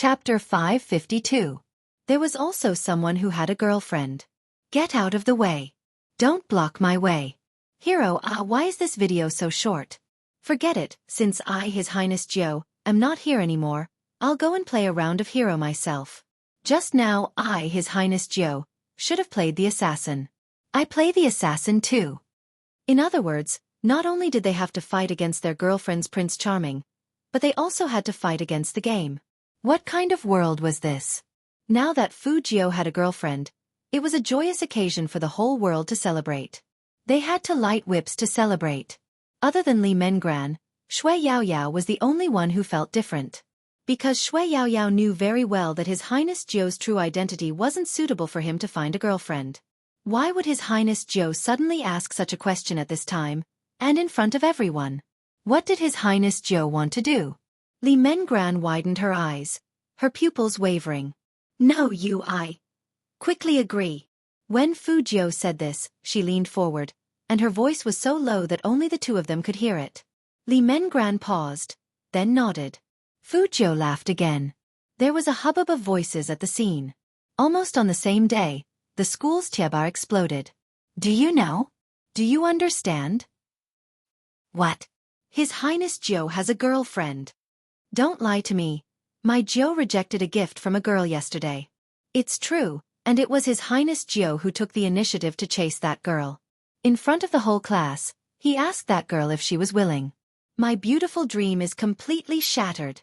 Chapter 552. There was also someone who had a girlfriend. Get out of the way. Don't block my way. Hero, why is this video so short? Forget it, since I, His Highness Jiao, am not here anymore, I'll go and play a round of hero myself. Just now I, His Highness Jiao, should have played the assassin. I play the assassin too. In other words, not only did they have to fight against their girlfriend's Prince Charming, but they also had to fight against the game. What kind of world was this? Now that Fu Jiao had a girlfriend, it was a joyous occasion for the whole world to celebrate. They had to light whips to celebrate. Other than Li Mengran, Shui Yaoyao was the only one who felt different. Because Shui Yaoyao knew very well that His Highness Jiao's true identity wasn't suitable for him to find a girlfriend. Why would His Highness Jiao suddenly ask such a question at this time, and in front of everyone? What did His Highness Jiao want to do? Li Mengran widened her eyes, her pupils wavering. No, I quickly agree. When Fu Jiao said this, she leaned forward, and her voice was so low that only the two of them could hear it. Li Mengran paused, then nodded. Fu Jiao laughed again. There was a hubbub of voices at the scene. Almost on the same day, the school's tieba exploded. Do you know? Do you understand? What? His Highness Jiao has a girlfriend. Don't lie to me. My Jiao rejected a gift from a girl yesterday. It's true, and it was His Highness Jiao who took the initiative to chase that girl. In front of the whole class, he asked that girl if she was willing. My beautiful dream is completely shattered.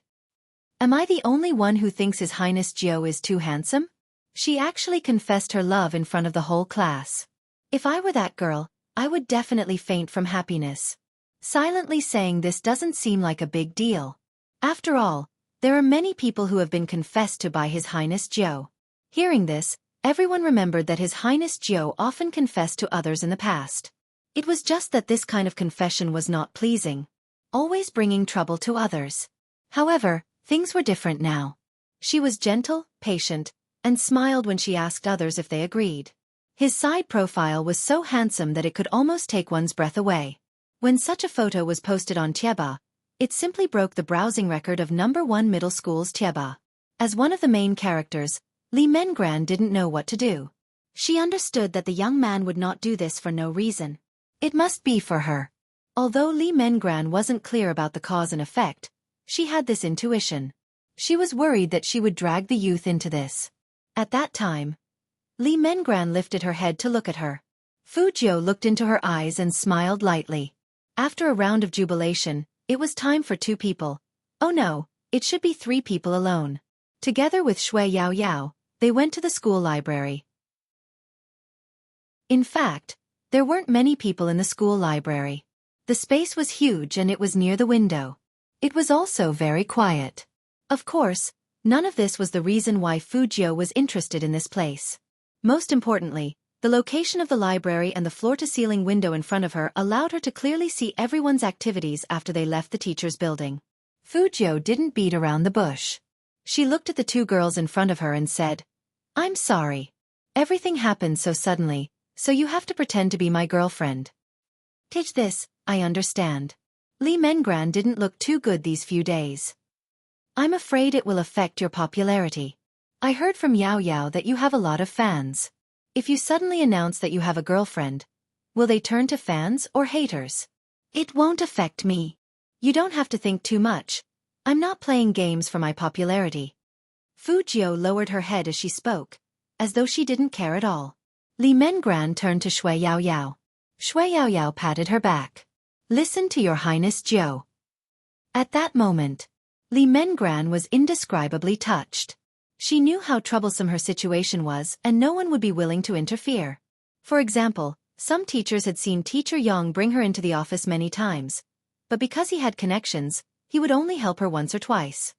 Am I the only one who thinks His Highness Jiao is too handsome? She actually confessed her love in front of the whole class. If I were that girl, I would definitely faint from happiness. Silently saying this doesn't seem like a big deal. After all, there are many people who have been confessed to by His Highness Jiao. Hearing this, everyone remembered that His Highness Jiao often confessed to others in the past. It was just that this kind of confession was not pleasing, always bringing trouble to others. However, things were different now. She was gentle, patient, and smiled when she asked others if they agreed. His side profile was so handsome that it could almost take one's breath away. When such a photo was posted on Tieba, it simply broke the browsing record of #1 middle school's Tieba. As one of the main characters, Li Mengran didn't know what to do. She understood that the young man would not do this for no reason. It must be for her. Although Li Mengran wasn't clear about the cause and effect, she had this intuition. She was worried that she would drag the youth into this. At that time, Li Mengran lifted her head to look at her. Fu Jiao looked into her eyes and smiled lightly. After a round of jubilation, it was time for 2 people. Oh no, it should be 3 people alone. Together with Shui Yaoyao, they went to the school library. In fact, there weren't many people in the school library. The space was huge and it was near the window. It was also very quiet. Of course, none of this was the reason why Fu Jiao was interested in this place. Most importantly, the location of the library and the floor-to-ceiling window in front of her allowed her to clearly see everyone's activities after they left the teacher's building. Fu Jiao didn't beat around the bush. She looked at the 2 girls in front of her and said, I'm sorry. Everything happened so suddenly, so you have to pretend to be my girlfriend. Teach this, I understand. Li Mengran didn't look too good these few days. I'm afraid it will affect your popularity. I heard from Yao Yao that you have a lot of fans. If you suddenly announce that you have a girlfriend, will they turn to fans or haters? It won't affect me. You don't have to think too much. I'm not playing games for my popularity. Fu Jiao lowered her head as she spoke, as though she didn't care at all. Li Mengran turned to Shui Yaoyao. Shui Yaoyao patted her back. Listen to your Highness Jiao. At that moment, Li Mengran was indescribably touched. She knew how troublesome her situation was and no one would be willing to interfere. For example, some teachers had seen Teacher Yang bring her into the office many times, but because he had connections, he would only help her once or twice.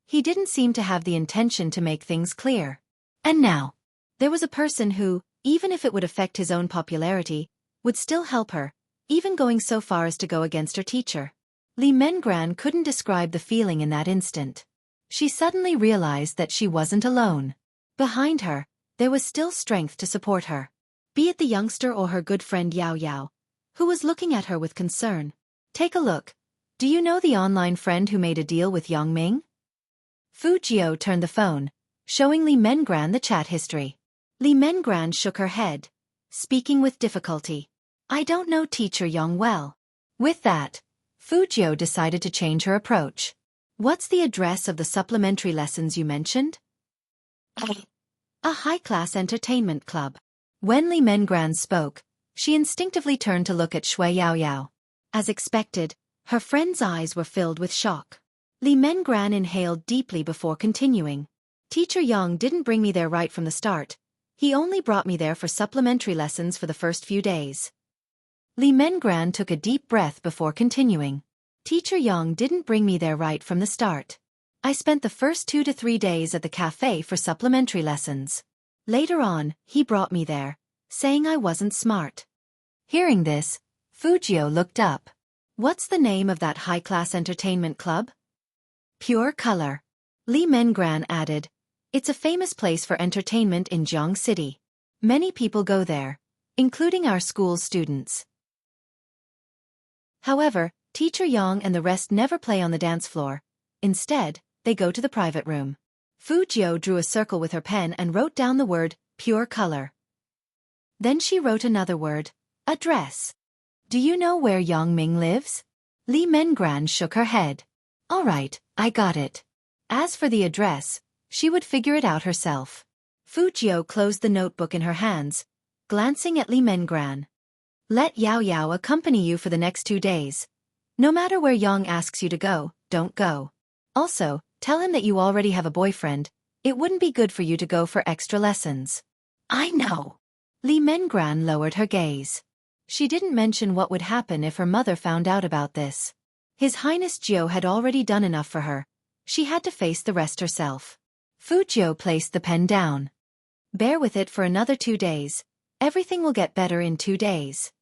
He didn't seem to have the intention to make things clear. And now, there was a person who, even if it would affect his own popularity, would still help her, even going so far as to go against her teacher. Li Mengran couldn't describe the feeling in that instant. She suddenly realized that she wasn't alone. Behind her, there was still strength to support her. Be it the youngster or her good friend Yao Yao, who was looking at her with concern. Take a look. Do you know the online friend who made a deal with Yang Ming? Fu Jiao turned the phone, showing Li Mengran the chat history. Li Mengran shook her head, speaking with difficulty. I don't know Teacher Yang well. With that, Fu Jiao decided to change her approach. What's the address of the supplementary lessons you mentioned? A high-class entertainment club. When Li Mengran spoke, she instinctively turned to look at Shui Yaoyao. As expected, her friend's eyes were filled with shock. Li Mengran inhaled deeply before continuing. Teacher Yang didn't bring me there right from the start. He only brought me there for supplementary lessons for the first few days. Li Mengran took a deep breath before continuing. Teacher Yang didn't bring me there right from the start. I spent the first 2 to 3 days at the cafe for supplementary lessons. Later on, he brought me there, saying I wasn't smart. Hearing this, Fu Jiao looked up. What's the name of that high-class entertainment club? Pure Color. Li Mengran added, it's a famous place for entertainment in Jiang City. Many people go there, including our school's students. However, Teacher Yang and the rest never play on the dance floor. Instead, they go to the private room. Fu Jiao drew a circle with her pen and wrote down the word, Pure Color. Then she wrote another word, address. Do you know where Yang Ming lives? Li Mengran shook her head. All right, I got it. As for the address, she would figure it out herself. Fu Jiao closed the notebook in her hands, glancing at Li Mengran. Let Yao Yao accompany you for the next 2 days. No matter where Yang asks you to go, don't go. Also, tell him that you already have a boyfriend. It wouldn't be good for you to go for extra lessons. I know. Li Mengran lowered her gaze. She didn't mention what would happen if her mother found out about this. His Highness Jiao had already done enough for her. She had to face the rest herself. Fu Jiao placed the pen down. Bear with it for another 2 days. Everything will get better in 2 days.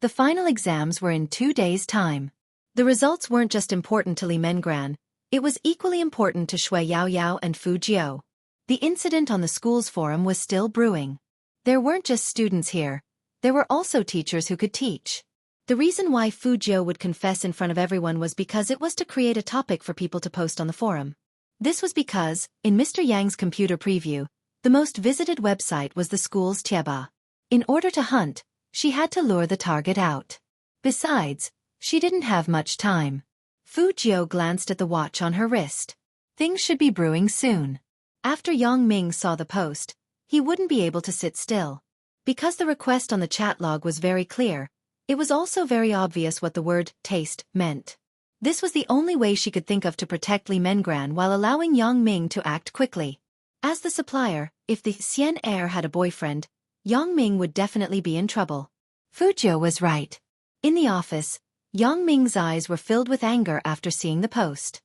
The final exams were in 2 days' time. The results weren't just important to Li Mengran. It was equally important to Shui Yaoyao and Fu Jiao. The incident on the school's forum was still brewing. There weren't just students here. There were also teachers who could teach. The reason why Fu Jiao would confess in front of everyone was because it was to create a topic for people to post on the forum. This was because, in Mr. Yang's computer preview, the most visited website was the school's Tieba. In order to hunt, she had to lure the target out. Besides, she didn't have much time. Fu Jiao glanced at the watch on her wrist. Things should be brewing soon. After Yang Ming saw the post, he wouldn't be able to sit still. Because the request on the chat log was very clear, it was also very obvious what the word taste meant. This was the only way she could think of to protect Li Mengran while allowing Yang Ming to act quickly. As the supplier, if the Xian heir had a boyfriend, Yang Ming would definitely be in trouble. Fu Jiao was right. In the office, Yang Ming's eyes were filled with anger after seeing the post.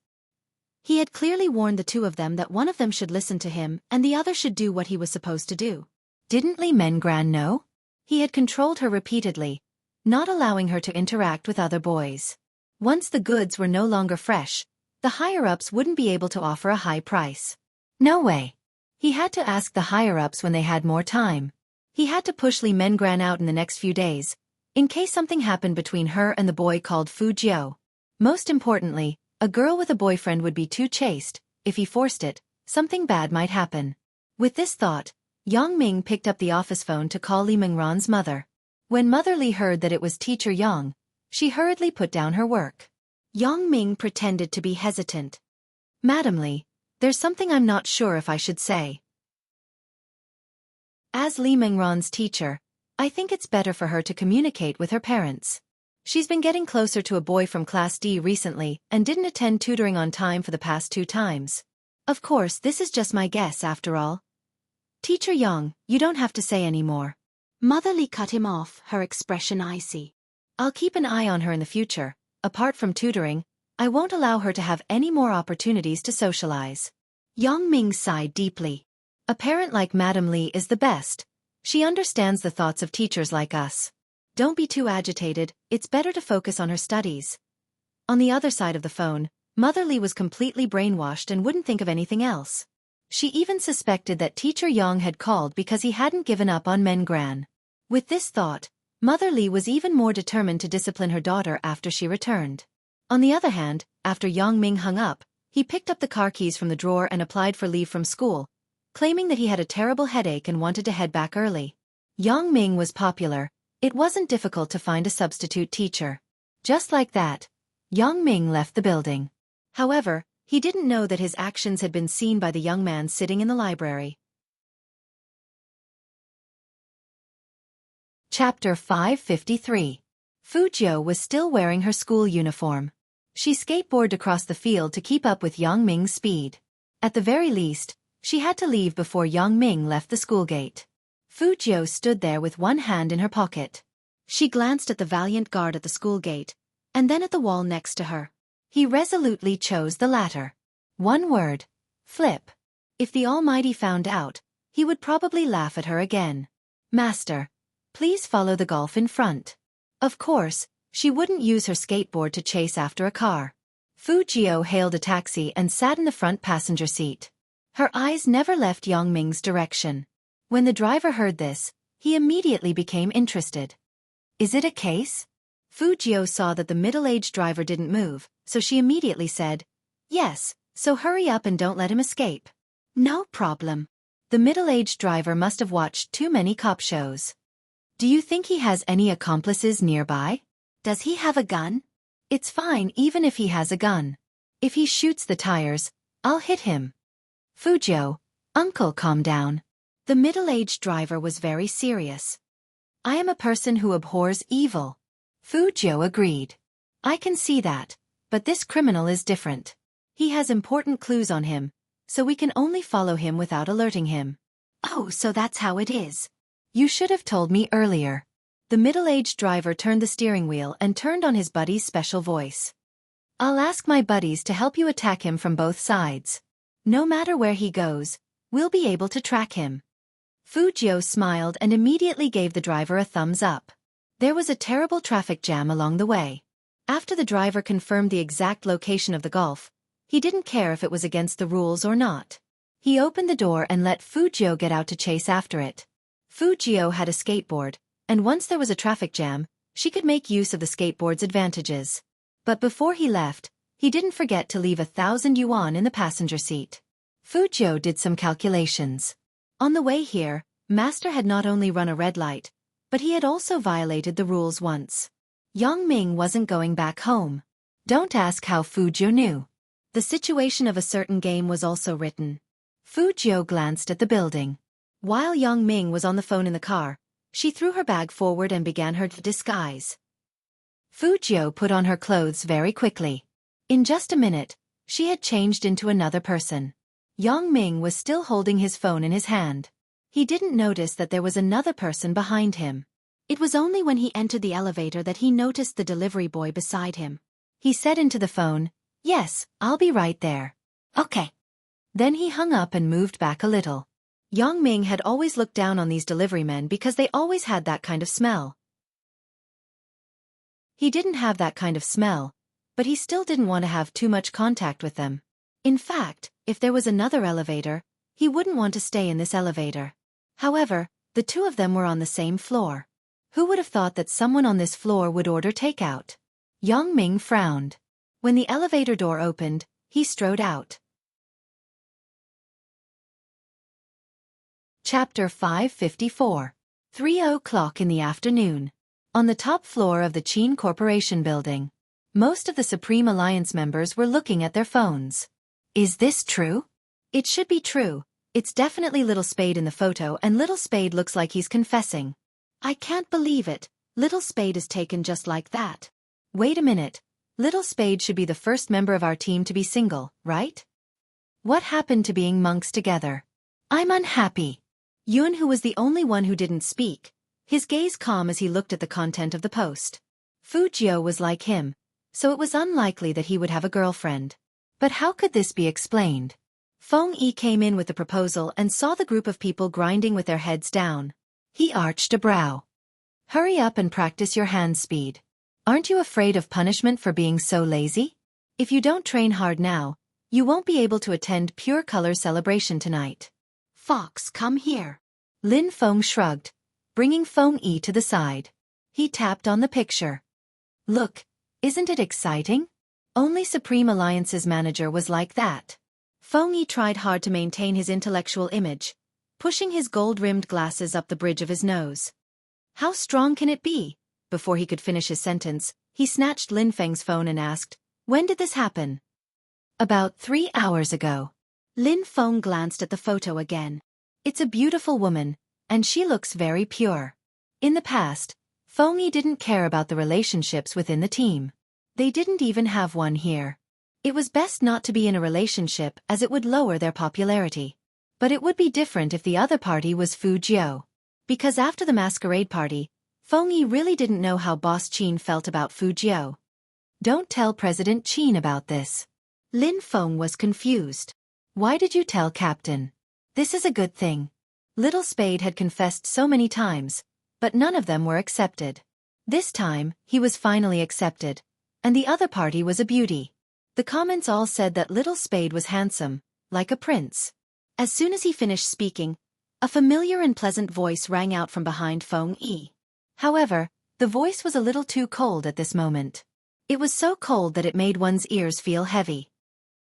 He had clearly warned the two of them that one of them should listen to him and the other should do what he was supposed to do. Didn't Li Mengran know? He had controlled her repeatedly, not allowing her to interact with other boys. Once the goods were no longer fresh, the higher-ups wouldn't be able to offer a high price. No way. He had to ask the higher-ups when they had more time. He had to push Li Mengran out in the next few days, in case something happened between her and the boy called Fu Jiao. Most importantly, a girl with a boyfriend would be too chaste. If he forced it, something bad might happen. With this thought, Yang Ming picked up the office phone to call Li Mengran's mother. When Mother Li heard that it was Teacher Yang, she hurriedly put down her work. Yang Ming pretended to be hesitant. Madam Li, there's something I'm not sure if I should say. As Li Mengran's teacher, I think it's better for her to communicate with her parents. She's been getting closer to a boy from Class D recently and didn't attend tutoring on time for the past 2 times. Of course, this is just my guess after all. Teacher Yang, you don't have to say any more. Mother Li cut him off, her expression icy. I'll keep an eye on her in the future. Apart from tutoring, I won't allow her to have any more opportunities to socialize. Yang Ming sighed deeply. A parent like Madam Li is the best. She understands the thoughts of teachers like us. Don't be too agitated, it's better to focus on her studies. On the other side of the phone, Mother Li was completely brainwashed and wouldn't think of anything else. She even suspected that Teacher Yang had called because he hadn't given up on Mengran. With this thought, Mother Li was even more determined to discipline her daughter after she returned. On the other hand, after Yang Ming hung up, He picked up the car keys from the drawer and applied for leave from school, claiming that he had a terrible headache and wanted to head back early. Yang Ming was popular. It wasn't difficult to find a substitute teacher. Just like that, Yang Ming left the building. However, he didn't know that his actions had been seen by the young man sitting in the library. Chapter 553. Fu Jiu was still wearing her school uniform. She skateboarded across the field to keep up with Yang Ming's speed. At the very least, she had to leave before Yang Ming left the school gate. Fu Jiu stood there with one hand in her pocket. She glanced at the valiant guard at the school gate, and then at the wall next to her. He resolutely chose the latter. One word: flip. If the Almighty found out, he would probably laugh at her again. Master, please follow the golf in front. Of course, she wouldn't use her skateboard to chase after a car. Fu Jiu hailed a taxi and sat in the front passenger seat. Her eyes never left Yang Ming's direction. When the driver heard this, he immediately became interested. Is it a case? Fu Jiu saw that the middle-aged driver didn't move, so she immediately said, yes, so hurry up and don't let him escape. No problem. The middle-aged driver must have watched too many cop shows. Do you think he has any accomplices nearby? Does he have a gun? It's fine even if he has a gun. If he shoots the tires, I'll hit him. Fu Jiu, uncle, calm down. The middle-aged driver was very serious. I am a person who abhors evil. Fu Jiu agreed. I can see that, but this criminal is different. He has important clues on him, so we can only follow him without alerting him. Oh, so that's how it is. You should have told me earlier. The middle-aged driver turned the steering wheel and turned on his buddy's special voice. I'll ask my buddies to help you attack him from both sides. No matter where he goes, we'll be able to track him. Fu Jiu smiled and immediately gave the driver a thumbs up. There was a terrible traffic jam along the way. After the driver confirmed the exact location of the golf, he didn't care if it was against the rules or not. He opened the door and let Fu Jiu get out to chase after it. Fu Jiu had a skateboard, and once there was a traffic jam, she could make use of the skateboard's advantages. But before he left, he didn't forget to leave 1,000 yuan in the passenger seat. Fu Jiu did some calculations. On the way here, Master had not only run a red light, but he had also violated the rules once. Yang Ming wasn't going back home. Don't ask how Fu Jiu knew. The situation of a certain game was also written. Fu Jiu glanced at the building. While Yang Ming was on the phone in the car, she threw her bag forward and began her disguise. Fu Jiu put on her clothes very quickly. In just a minute, she had changed into another person. Yang Ming was still holding his phone in his hand. He didn't notice that there was another person behind him. It was only when he entered the elevator that he noticed the delivery boy beside him. He said into the phone, "Yes, I'll be right there." Okay. Then he hung up and moved back a little. Yang Ming had always looked down on these delivery men because they always had that kind of smell. He didn't have that kind of smell, but he still didn't want to have too much contact with them. In fact, if there was another elevator, he wouldn't want to stay in this elevator. However, the two of them were on the same floor. Who would have thought that someone on this floor would order takeout? Yang Ming frowned. When the elevator door opened, he strode out. Chapter 554. 3:00 in the afternoon. On the top floor of the Qin Corporation building. Most of the Supreme Alliance members were looking at their phones. Is this true? It should be true. It's definitely Little Spade in the photo and Little Spade looks like he's confessing. I can't believe it. Little Spade is taken just like that. Wait a minute. Little Spade should be the first member of our team to be single, right? What happened to being monks together? I'm unhappy. Yun, who was the only one who didn't speak, his gaze calm as he looked at the content of the post. Fu Jiu was like him, so it was unlikely that he would have a girlfriend. But how could this be explained? Feng Yi came in with the proposal and saw the group of people grinding with their heads down. He arched a brow. Hurry up and practice your hand speed. Aren't you afraid of punishment for being so lazy? If you don't train hard now, you won't be able to attend Pure Color celebration tonight. Fox, come here. Lin Feng shrugged, bringing Feng Yi to the side. He tapped on the picture. Look, isn't it exciting? Only Supreme Alliance's manager was like that. Feng Yi tried hard to maintain his intellectual image, pushing his gold-rimmed glasses up the bridge of his nose. How strong can it be? Before he could finish his sentence, he snatched Lin Feng's phone and asked, "When did this happen?" "About 3 hours ago." Lin Feng glanced at the photo again. It's a beautiful woman, and she looks very pure. In the past, Feng Yi didn't care about the relationships within the team. They didn't even have one here. It was best not to be in a relationship as it would lower their popularity. But it would be different if the other party was Fu Jiao. Because after the masquerade party, Feng Yi really didn't know how Boss Qin felt about Fu Jiao. "Don't tell President Qin about this." Lin Feng was confused. "Why did you tell Captain? This is a good thing." Little Spade had confessed so many times, but none of them were accepted. This time, he was finally accepted, and the other party was a beauty. The comments all said that Little Spade was handsome, like a prince. As soon as he finished speaking, a familiar and pleasant voice rang out from behind Feng Yi. However, the voice was a little too cold at this moment. It was so cold that it made one's ears feel heavy.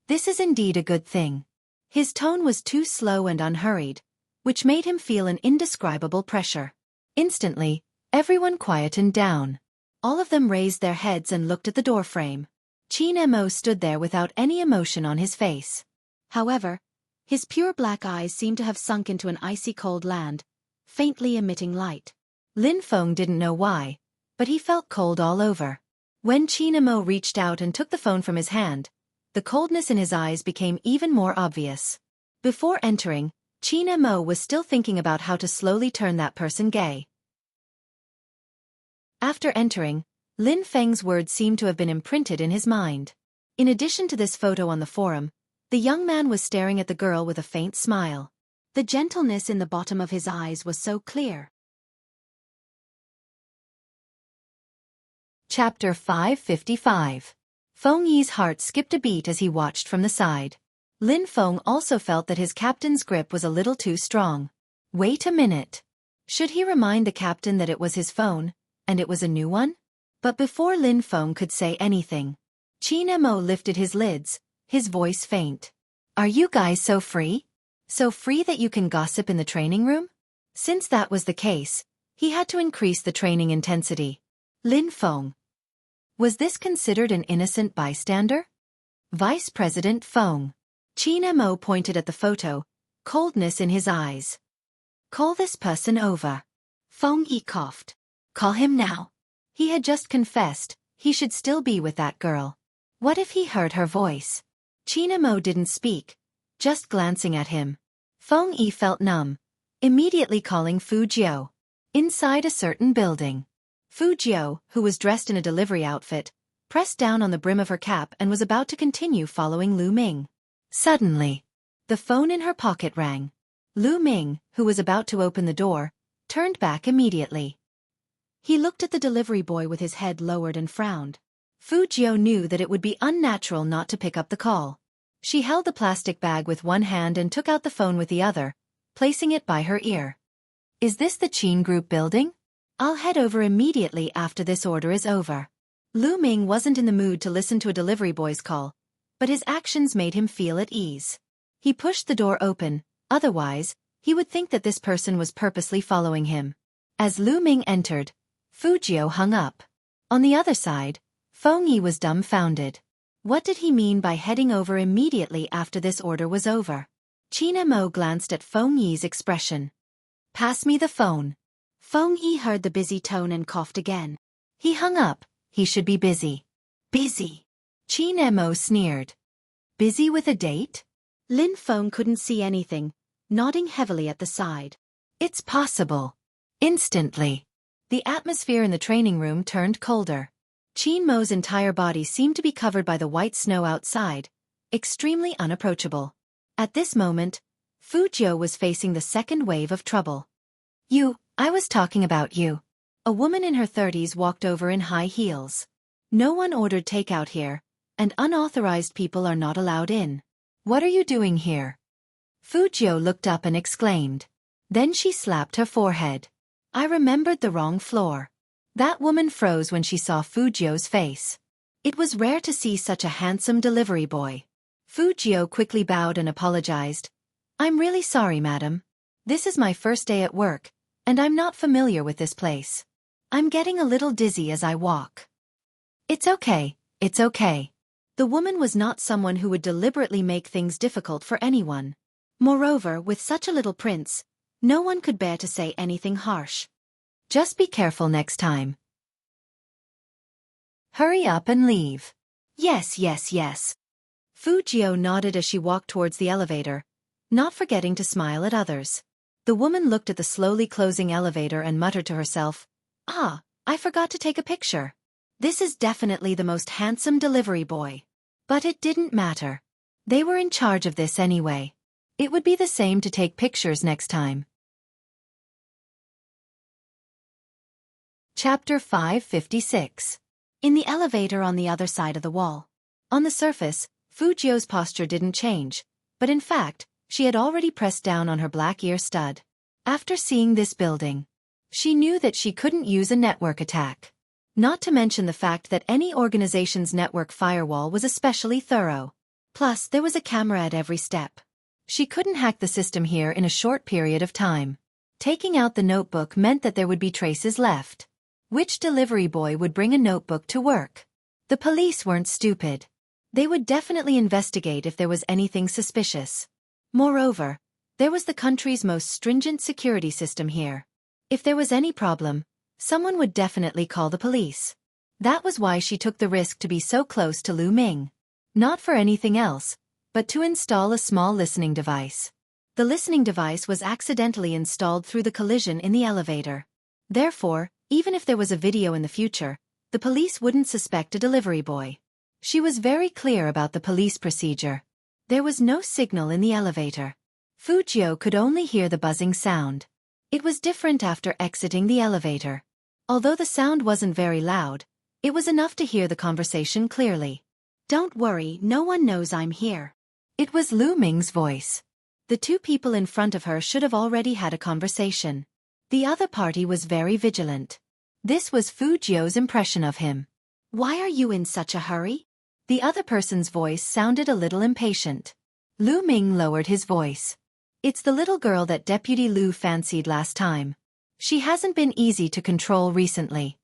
This is indeed a good thing. His tone was too slow and unhurried, which made him feel an indescribable pressure. Instantly, everyone quietened down. All of them raised their heads and looked at the doorframe. Qin Mo stood there without any emotion on his face. However, his pure black eyes seemed to have sunk into an icy cold land, faintly emitting light. Lin Feng didn't know why, but he felt cold all over. When Qin Mo reached out and took the phone from his hand, the coldness in his eyes became even more obvious. Before entering, Qin Mo was still thinking about how to slowly turn that person gay. After entering, Lin Feng's words seemed to have been imprinted in his mind. In addition to this photo on the forum, the young man was staring at the girl with a faint smile. The gentleness in the bottom of his eyes was so clear. Chapter 555. Feng Yi's heart skipped a beat as he watched from the side. Lin Feng also felt that his captain's grip was a little too strong. Wait a minute. Should he remind the captain that it was his phone, and it was a new one? But before Lin Feng could say anything, Qin Mo lifted his lids, his voice faint. "Are you guys so free? So free that you can gossip in the training room?" Since that was the case, he had to increase the training intensity. Lin Feng. Was this considered an innocent bystander? Vice President Feng. Qin Mo pointed at the photo, coldness in his eyes. "Call this person over." Feng Yi coughed. "Call him now." He had just confessed, he should still be with that girl. What if he heard her voice? Qin Mo didn't speak, just glancing at him. Feng Yi felt numb, immediately calling Fu Jiao. Inside a certain building. Fu Jiao, who was dressed in a delivery outfit, pressed down on the brim of her cap and was about to continue following Lu Ming. Suddenly, the phone in her pocket rang. Lu Ming, who was about to open the door, turned back immediately. He looked at the delivery boy with his head lowered and frowned. Fu Jiao knew that it would be unnatural not to pick up the call. She held the plastic bag with one hand and took out the phone with the other, placing it by her ear. "Is this the Qin Group building? I'll head over immediately after this order is over." Lu Ming wasn't in the mood to listen to a delivery boy's call, but his actions made him feel at ease. He pushed the door open, otherwise, he would think that this person was purposely following him. As Lu Ming entered, Fu Jiao hung up. On the other side, Feng Yi was dumbfounded. What did he mean by heading over immediately after this order was over? Qin Mo glanced at Feng Yi's expression. "Pass me the phone." Feng Yi heard the busy tone and coughed again. He hung up. He should be busy. Busy. Qin Mo sneered. Busy with a date? Lin Feng couldn't see anything, nodding heavily at the side. It's possible. Instantly. The atmosphere in the training room turned colder. Qin Mo's entire body seemed to be covered by the white snow outside, extremely unapproachable. At this moment, Fu Jiao was facing the second wave of trouble. I was talking about you." A woman in her 30s walked over in high heels. "No one ordered takeout here, and unauthorized people are not allowed in. What are you doing here?" Fu Jiao looked up and exclaimed. Then she slapped her forehead. "I remembered the wrong floor." That woman froze when she saw Fu Jiao's face. It was rare to see such a handsome delivery boy. Fujio quickly bowed and apologized. I'm really sorry, madam. This is my first day at work, and I'm not familiar with this place. I'm getting a little dizzy as I walk. It's okay, it's okay. The woman was not someone who would deliberately make things difficult for anyone. Moreover, with such a little prince, no one could bear to say anything harsh. Just be careful next time. Hurry up and leave. Yes, yes, yes. Fujio nodded as she walked towards the elevator, not forgetting to smile at others. The woman looked at the slowly closing elevator and muttered to herself, "Ah, I forgot to take a picture. This is definitely the most handsome delivery boy." But it didn't matter. They were in charge of this anyway. It would be the same to take pictures next time. Chapter 556. In the elevator on the other side of the wall. On the surface, Fujio's posture didn't change, but in fact, she had already pressed down on her black ear stud. After seeing this building, she knew that she couldn't use a network attack. Not to mention the fact that any organization's network firewall was especially thorough. Plus, there was a camera at every step. She couldn't hack the system here in a short period of time. Taking out the notebook meant that there would be traces left. Which delivery boy would bring a notebook to work? The police weren't stupid. They would definitely investigate if there was anything suspicious. Moreover, there was the country's most stringent security system here. If there was any problem, someone would definitely call the police. That was why she took the risk to be so close to Lu Ming. Not for anything else, but to install a small listening device. The listening device was accidentally installed through the collision in the elevator. Therefore, even if there was a video in the future, the police wouldn't suspect a delivery boy. She was very clear about the police procedure. There was no signal in the elevator. Fujio could only hear the buzzing sound. It was different after exiting the elevator. Although the sound wasn't very loud, it was enough to hear the conversation clearly. Don't worry, no one knows I'm here. It was Lu Ming's voice. The two people in front of her should have already had a conversation. The other party was very vigilant. This was Fujio's impression of him. Why are you in such a hurry? The other person's voice sounded a little impatient. Lu Ming lowered his voice. It's the little girl that Deputy Lu fancied last time. She hasn't been easy to control recently.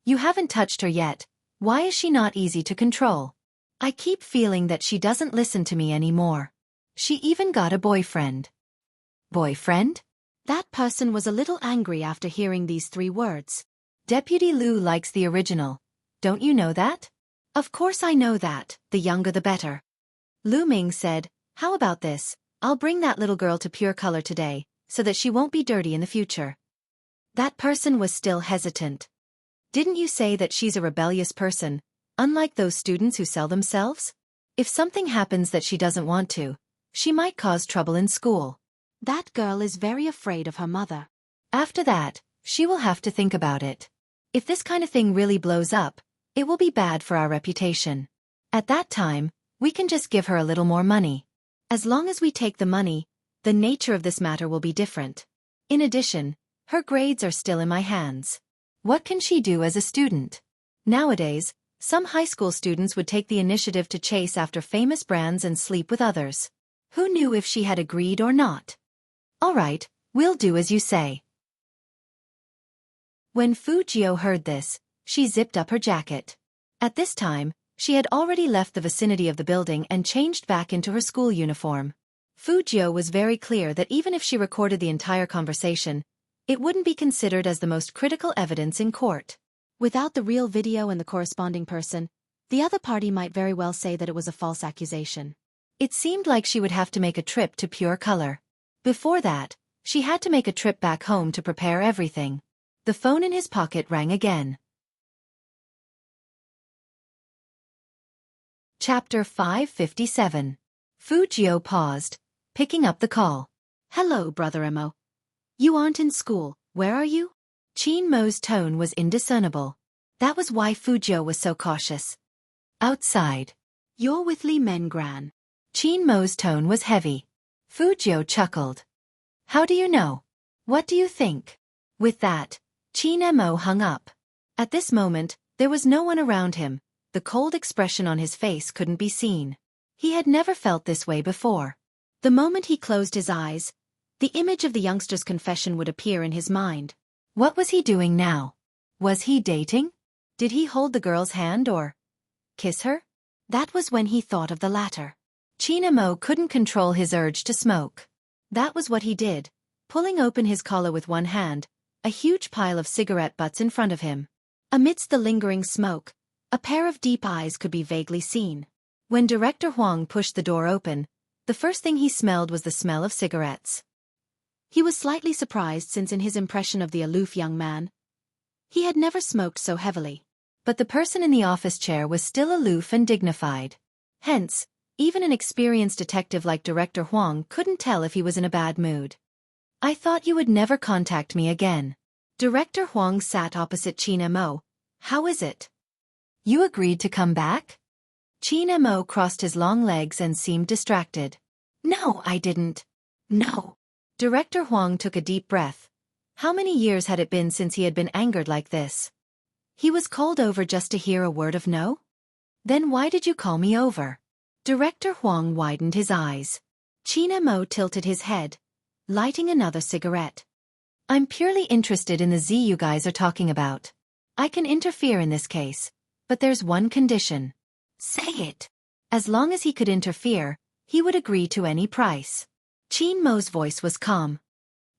You haven't touched her yet. Why is she not easy to control? I keep feeling that she doesn't listen to me anymore. She even got a boyfriend. Boyfriend? That person was a little angry after hearing these 3 words. Deputy Lu likes the original. Don't you know that? Of course I know that, the younger the better. Lu Ming said, how about this? I'll bring that little girl to pure color today, so that she won't be dirty in the future. That person was still hesitant. Didn't you say that she's a rebellious person, unlike those students who sell themselves? If something happens that she doesn't want to, she might cause trouble in school. That girl is very afraid of her mother. After that, she will have to think about it. If this kind of thing really blows up, it will be bad for our reputation. At that time, we can just give her a little more money. As long as we take the money, the nature of this matter will be different. In addition, her grades are still in my hands. What can she do as a student? Nowadays, some high school students would take the initiative to chase after famous brands and sleep with others. Who knew if she had agreed or not? All right, we'll do as you say. When Fujio heard this, she zipped up her jacket. At this time, she had already left the vicinity of the building and changed back into her school uniform. Fujio was very clear that even if she recorded the entire conversation, it wouldn't be considered as the most critical evidence in court. Without the real video and the corresponding person, the other party might very well say that it was a false accusation. It seemed like she would have to make a trip to pure color. Before that, she had to make a trip back home to prepare everything. The phone in his pocket rang again. Chapter 557. Fujio paused, picking up the call. Hello, Brother Emo. You aren't in school, where are you? Qin Mo's tone was indiscernible. That was why Fujio was so cautious. Outside. You're with Li Mengran. Qin Mo's tone was heavy. Fujio chuckled. How do you know? What do you think? With that, Qin Mo hung up. At this moment, there was no one around him, the cold expression on his face couldn't be seen. He had never felt this way before. The moment he closed his eyes, the image of the youngster's confession would appear in his mind. What was he doing now? Was he dating? Did he hold the girl's hand or kiss her? That was when he thought of the latter. China Mo couldn't control his urge to smoke. That was what he did, pulling open his collar with one hand, a huge pile of cigarette butts in front of him. Amidst the lingering smoke, a pair of deep eyes could be vaguely seen. When Director Huang pushed the door open, the first thing he smelled was the smell of cigarettes. He was slightly surprised since in his impression of the aloof young man, he had never smoked so heavily. But the person in the office chair was still aloof and dignified. Hence, even an experienced detective like Director Huang couldn't tell if he was in a bad mood. I thought you would never contact me again. Director Huang sat opposite China Mo. How is it? You agreed to come back? China Mo crossed his long legs and seemed distracted. No, I didn't. No. Director Huang took a deep breath. How many years had it been since he had been angered like this? He was called over just to hear a word of no? Then why did you call me over? Director Huang widened his eyes. China Mo tilted his head, lighting another cigarette. I'm purely interested in the Z you guys are talking about. I can interfere in this case, but there's one condition. Say it. As long as he could interfere, he would agree to any price. Chin Mo's voice was calm.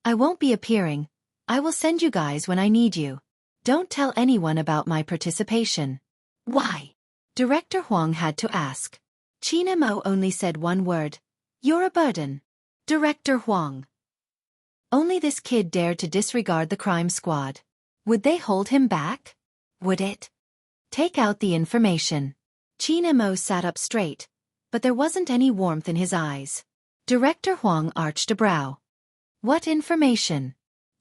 I won't be appearing. I will send you guys when I need you. Don't tell anyone about my participation. Why? Director Huang had to ask. China Mo only said one word. You're a burden. Director Huang. Only this kid dared to disregard the crime squad. Would they hold him back? Would it? Take out the information. China Mo sat up straight, but there wasn't any warmth in his eyes. Director Huang arched a brow. What information?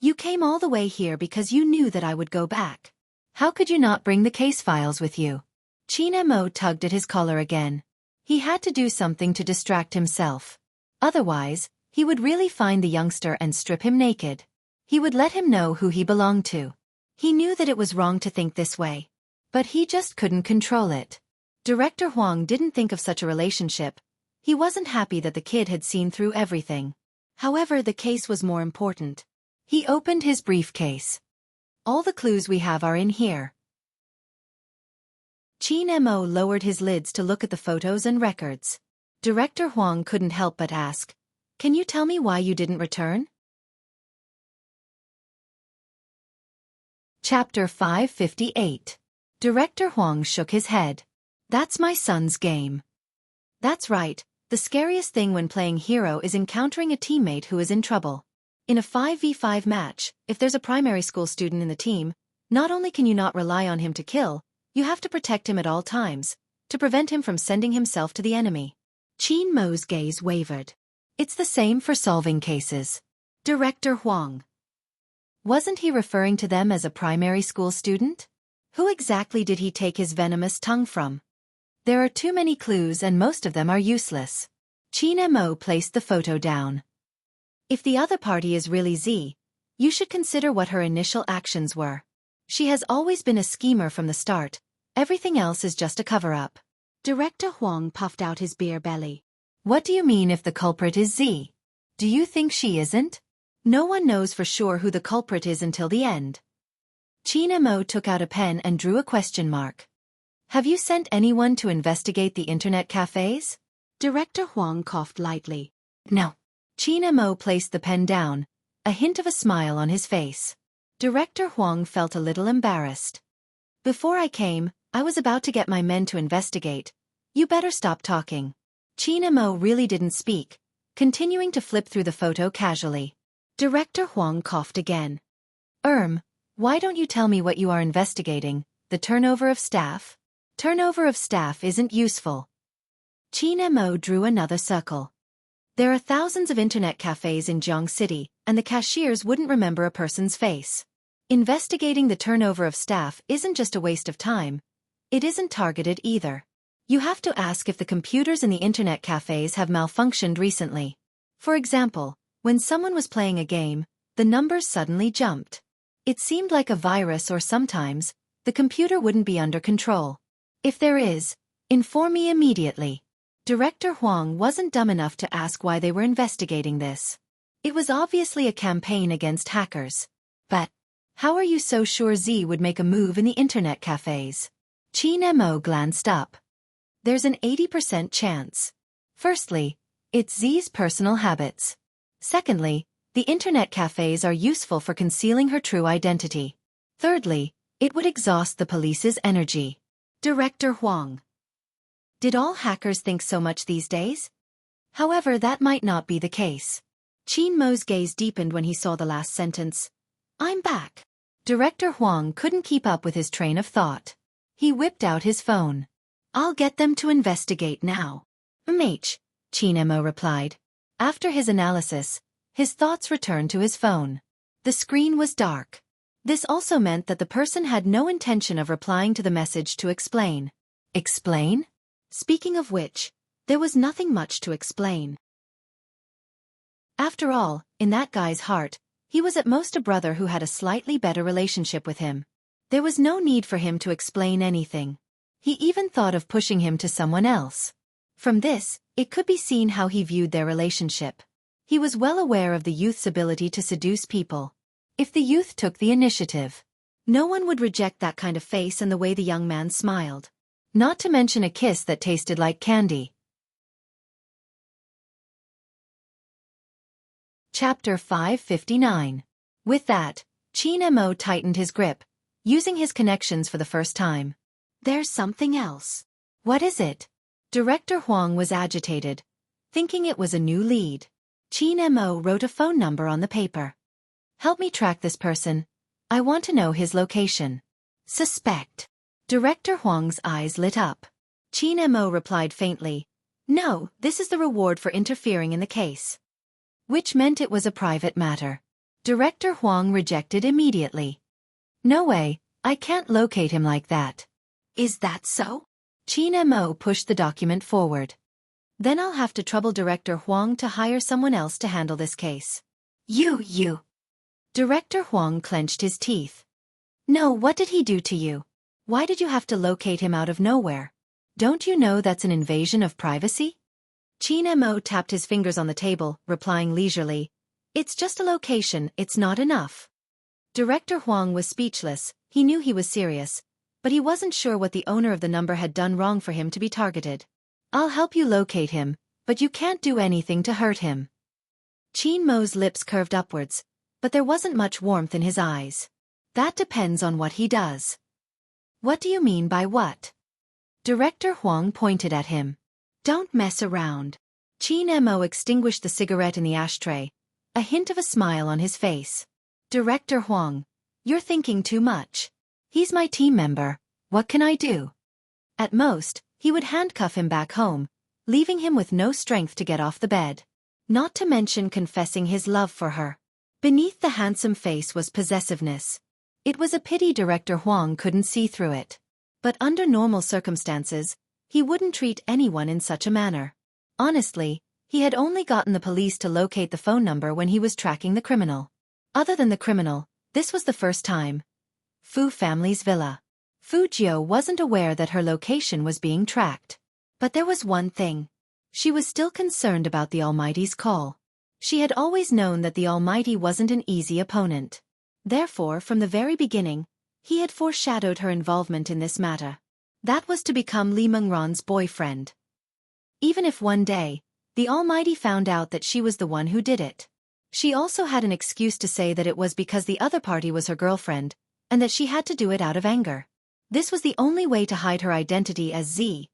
You came all the way here because you knew that I would go back. How could you not bring the case files with you? China Mo tugged at his collar again. He had to do something to distract himself. Otherwise, he would really find the youngster and strip him naked. He would let him know who he belonged to. He knew that it was wrong to think this way, but he just couldn't control it. Director Huang didn't think of such a relationship. He wasn't happy that the kid had seen through everything. However, the case was more important. He opened his briefcase. All the clues we have are in here. Chin Mo lowered his lids to look at the photos and records. Director Huang couldn't help but ask, Can you tell me why you didn't return? Chapter 558. Director Huang shook his head. That's my son's game. That's right, the scariest thing when playing hero is encountering a teammate who is in trouble. In a 5v5 match, if there's a primary school student in the team, not only can you not rely on him to kill, you have to protect him at all times, to prevent him from sending himself to the enemy. Chin Mo's gaze wavered. It's the same for solving cases. Director Huang. Wasn't he referring to them as a primary school student? Who exactly did he take his venomous tongue from? There are too many clues and most of them are useless. Chin Mo placed the photo down. If the other party is really Z, you should consider what her initial actions were. She has always been a schemer from the start. Everything else is just a cover-up. Director Huang puffed out his beer belly. What do you mean if the culprit is Z? Do you think she isn't? No one knows for sure who the culprit is until the end. Chin Mo took out a pen and drew a question mark. Have you sent anyone to investigate the internet cafes? Director Huang coughed lightly. No. Chin Mo placed the pen down, a hint of a smile on his face. Director Huang felt a little embarrassed. Before I came, I was about to get my men to investigate. You better stop talking. Chin Mo really didn't speak, continuing to flip through the photo casually. Director Huang coughed again. Why don't you tell me what you are investigating? The turnover of staff? Turnover of staff isn't useful. Chin Mo drew another circle. There are thousands of internet cafes in Jiang City, and the cashiers wouldn't remember a person's face. Investigating the turnover of staff isn't just a waste of time. It isn't targeted either. You have to ask if the computers in the internet cafes have malfunctioned recently. For example, when someone was playing a game, the numbers suddenly jumped. It seemed like a virus or sometimes, the computer wouldn't be under control. If there is, inform me immediately. Director Huang wasn't dumb enough to ask why they were investigating this. It was obviously a campaign against hackers. But how are you so sure Z would make a move in the internet cafes? Qin Mo glanced up. There's an 80% chance. Firstly, it's Z's personal habits. Secondly, the internet cafes are useful for concealing her true identity. Thirdly, it would exhaust the police's energy. Director Huang. Did all hackers think so much these days? However, that might not be the case. Qin Mo's gaze deepened when he saw the last sentence. I'm back. Director Huang couldn't keep up with his train of thought. He whipped out his phone. I'll get them to investigate now. Qin Mo replied. After his analysis, his thoughts returned to his phone. The screen was dark. This also meant that the person had no intention of replying to the message to explain. Explain? Speaking of which, there was nothing much to explain. After all, in that guy's heart, he was at most a brother who had a slightly better relationship with him. There was no need for him to explain anything. He even thought of pushing him to someone else. From this, it could be seen how he viewed their relationship. He was well aware of the youth's ability to seduce people. If the youth took the initiative, no one would reject that kind of face and the way the young man smiled. Not to mention a kiss that tasted like candy. Chapter 559. With that, Qin Mo tightened his grip, using his connections for the first time. There's something else. What is it? Director Huang was agitated, thinking it was a new lead. Qin Mo wrote a phone number on the paper. Help me track this person. I want to know his location. Suspect. Director Huang's eyes lit up. Qin Mo replied faintly. No, this is the reward for interfering in the case. Which meant it was a private matter. Director Huang rejected immediately. No way, I can't locate him like that. Is that so? Qin Mo pushed the document forward. Then I'll have to trouble Director Huang to hire someone else to handle this case. You. Director Huang clenched his teeth. No, what did he do to you? Why did you have to locate him out of nowhere? Don't you know that's an invasion of privacy? Qin Mo tapped his fingers on the table, replying leisurely. It's just a location, it's not enough. Director Huang was speechless. He knew he was serious, but he wasn't sure what the owner of the number had done wrong for him to be targeted. I'll help you locate him, but you can't do anything to hurt him. Qin Mo's lips curved upwards, but there wasn't much warmth in his eyes. That depends on what he does. What do you mean by what? Director Huang pointed at him. Don't mess around. Qin Mo extinguished the cigarette in the ashtray, a hint of a smile on his face. Director Huang, you're thinking too much. He's my team member, what can I do? At most, he would handcuff him back home, leaving him with no strength to get off the bed. Not to mention confessing his love for her. Beneath the handsome face was possessiveness. It was a pity Director Huang couldn't see through it. But under normal circumstances, he wouldn't treat anyone in such a manner. Honestly, he had only gotten the police to locate the phone number when he was tracking the criminal. Other than the criminal, this was the first time. Fu family's villa. Fu Jiu wasn't aware that her location was being tracked. But there was one thing. She was still concerned about the Almighty's call. She had always known that the Almighty wasn't an easy opponent. Therefore, from the very beginning, he had foreshadowed her involvement in this matter. That was to become Li Mengran's boyfriend. Even if one day, the Almighty found out that she was the one who did it. She also had an excuse to say that it was because the other party was her girlfriend, and that she had to do it out of anger. This was the only way to hide her identity as Z.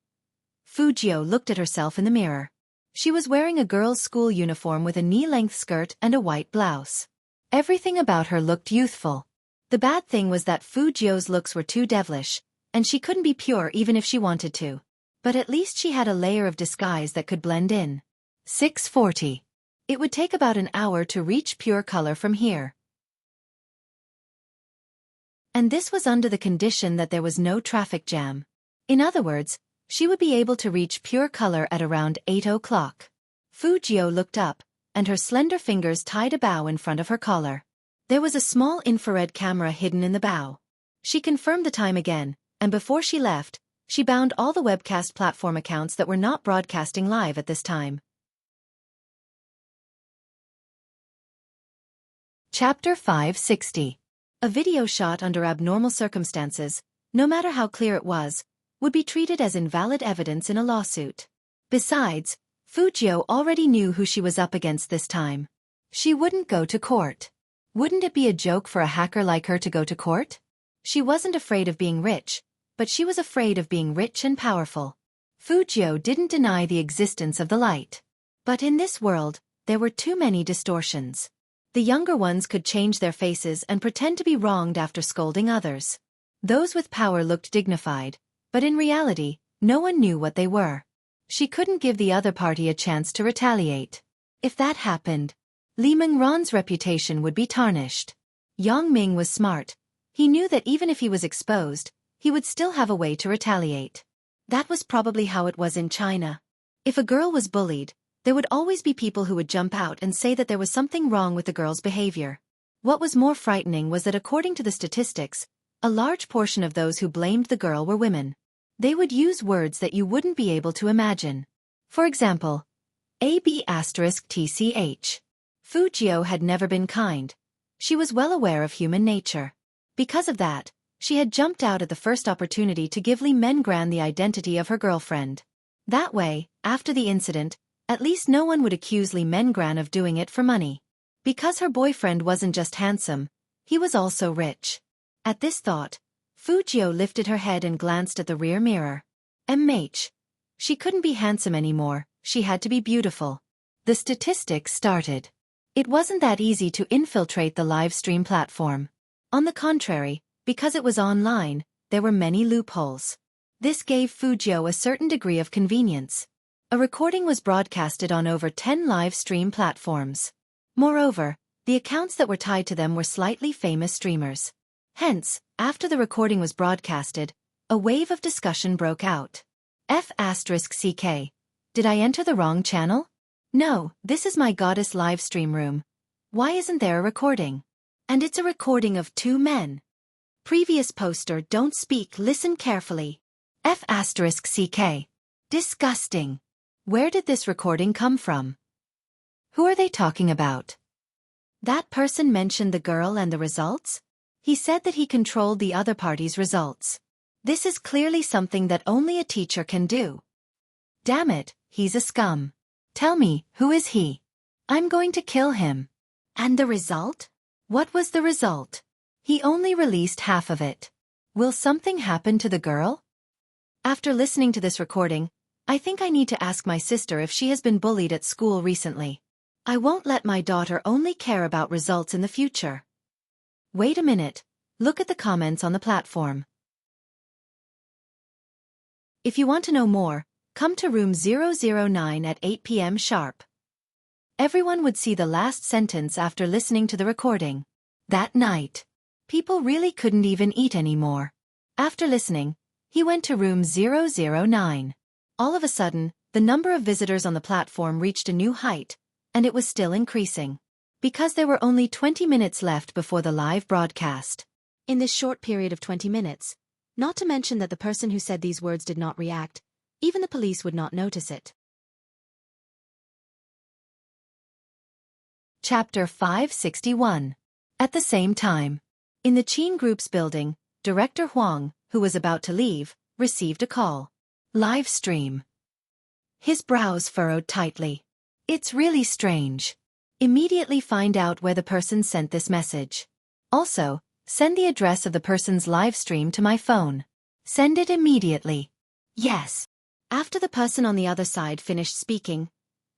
Fu Jiu looked at herself in the mirror. She was wearing a girl's school uniform with a knee-length skirt and a white blouse. Everything about her looked youthful. The bad thing was that Fu Jiu's looks were too devilish, and she couldn't be pure even if she wanted to. But at least she had a layer of disguise that could blend in. 6:40. It would take about an hour to reach pure color from here. And this was under the condition that there was no traffic jam. In other words, she would be able to reach pure color at around 8 o'clock. Fu Jiu looked up, and her slender fingers tied a bow in front of her collar. There was a small infrared camera hidden in the bow. She confirmed the time again, and before she left, She bound all the webcast platform accounts that were not broadcasting live at this time. Chapter 560. A video shot under abnormal circumstances, no matter how clear it was, would be treated as invalid evidence in a lawsuit. Besides, Fujio already knew who she was up against this time. She wouldn't go to court. Wouldn't it be a joke for a hacker like her to go to court? She wasn't afraid of being rich, but she was afraid of being rich and powerful. Fujio didn't deny the existence of the light. But in this world, there were too many distortions. The younger ones could change their faces and pretend to be wronged after scolding others. Those with power looked dignified, but in reality, no one knew what they were. She couldn't give the other party a chance to retaliate. If that happened, Li Mingran's reputation would be tarnished. Yang Ming was smart. He knew that even if he was exposed, he would still have a way to retaliate. That was probably how it was in China. If a girl was bullied, there would always be people who would jump out and say that there was something wrong with the girl's behavior. What was more frightening was that according to the statistics, a large portion of those who blamed the girl were women. They would use words that you wouldn't be able to imagine. For example, AB*TCH. Fujio had never been kind. She was well aware of human nature. Because of that, she had jumped out at the first opportunity to give Li Mengran the identity of her girlfriend. That way, after the incident, at least no one would accuse Li Mengran of doing it for money. Because her boyfriend wasn't just handsome, he was also rich. At this thought, Fujio lifted her head and glanced at the rear mirror. She couldn't be handsome anymore, she had to be beautiful. The statistics started. It wasn't that easy to infiltrate the live stream platform. On the contrary, because it was online, there were many loopholes. This gave Fujio a certain degree of convenience. A recording was broadcasted on over 10 live stream platforms. Moreover, the accounts that were tied to them were slightly famous streamers. Hence, after the recording was broadcasted, a wave of discussion broke out. F***CK. Did I enter the wrong channel? No, this is my goddess live stream room. Why isn't there a recording? And it's a recording of 2 men. Previous poster, don't speak, listen carefully. F***CK. Disgusting. Where did this recording come from? Who are they talking about? That person mentioned the girl and the results? He said that he controlled the other party's results. This is clearly something that only a teacher can do. Damn it, he's a scum. Tell me, who is he? I'm going to kill him. And the result? What was the result? He only released half of it. Will something happen to the girl? After listening to this recording, I think I need to ask my sister if she has been bullied at school recently. I won't let my daughter only care about results in the future. Wait a minute, look at the comments on the platform. If you want to know more, come to room 009 at 8 p.m. sharp. Everyone would see the last sentence after listening to the recording. That night, people really couldn't even eat anymore. After listening, he went to room 009. All of a sudden, the number of visitors on the platform reached a new height, and it was still increasing. Because there were only 20 minutes left before the live broadcast. In this short period of 20 minutes, not to mention that the person who said these words did not react, even the police would not notice it. Chapter 561. At the same time, in the Qin Group's building, Director Huang, who was about to leave, received a call. Live stream. His brows furrowed tightly. It's really strange. Immediately find out where the person sent this message. Also, send the address of the person's live stream to my phone. Send it immediately. Yes. After the person on the other side finished speaking,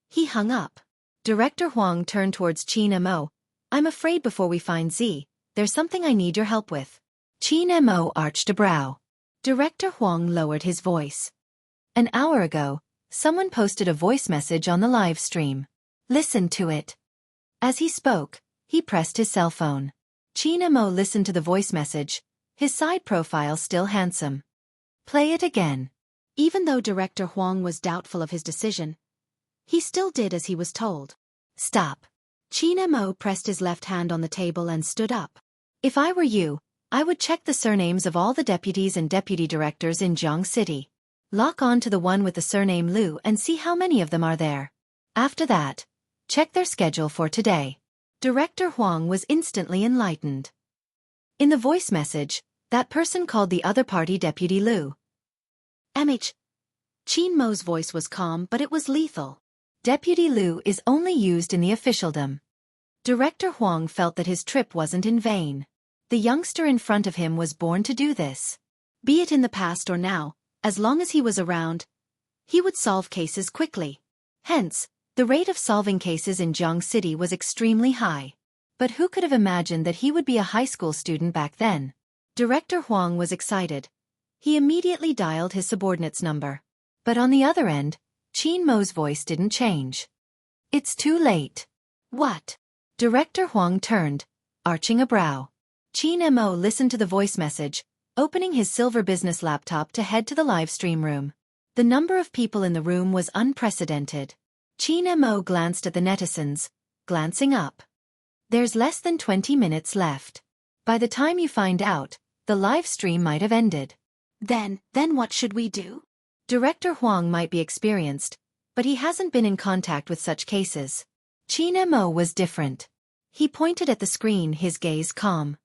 he hung up. Director Huang turned towards Qin Mo. I'm afraid before we find Z, there's something I need your help with. Qin Mo arched a brow. Director Huang lowered his voice. An hour ago, someone posted a voice message on the live stream. Listen to it. As he spoke, he pressed his cell phone. Qin Mo listened to the voice message, his side profile still handsome. Play it again. Even though Director Huang was doubtful of his decision, he still did as he was told. Stop. Qin Mo pressed his left hand on the table and stood up. If I were you, I would check the surnames of all the deputies and deputy directors in Jiang City. Lock on to the one with the surname Liu and see how many of them are there. After that, check their schedule for today. Director Huang was instantly enlightened. In the voice message, that person called the other party Deputy Liu. MH. Qin Mo's voice was calm, but it was lethal. Deputy Liu is only used in the officialdom. Director Huang felt that his trip wasn't in vain. The youngster in front of him was born to do this. Be it in the past or now, as long as he was around, he would solve cases quickly. Hence, the rate of solving cases in Jiang City was extremely high. But who could have imagined that he would be a high school student back then? Director Huang was excited. He immediately dialed his subordinate's number. But on the other end, Qin Mo's voice didn't change. It's too late. What? Director Huang turned, arching a brow. Qin Mo listened to the voice message, opening his silver business laptop to head to the live stream room. The number of people in the room was unprecedented. Qin Mo glanced at the netizens, glancing up. There's less than 20 minutes left. By the time you find out, the live stream might have ended. Then what should we do? Director Huang might be experienced, but he hasn't been in contact with such cases. Qin Mo was different. He pointed at the screen, his gaze calm.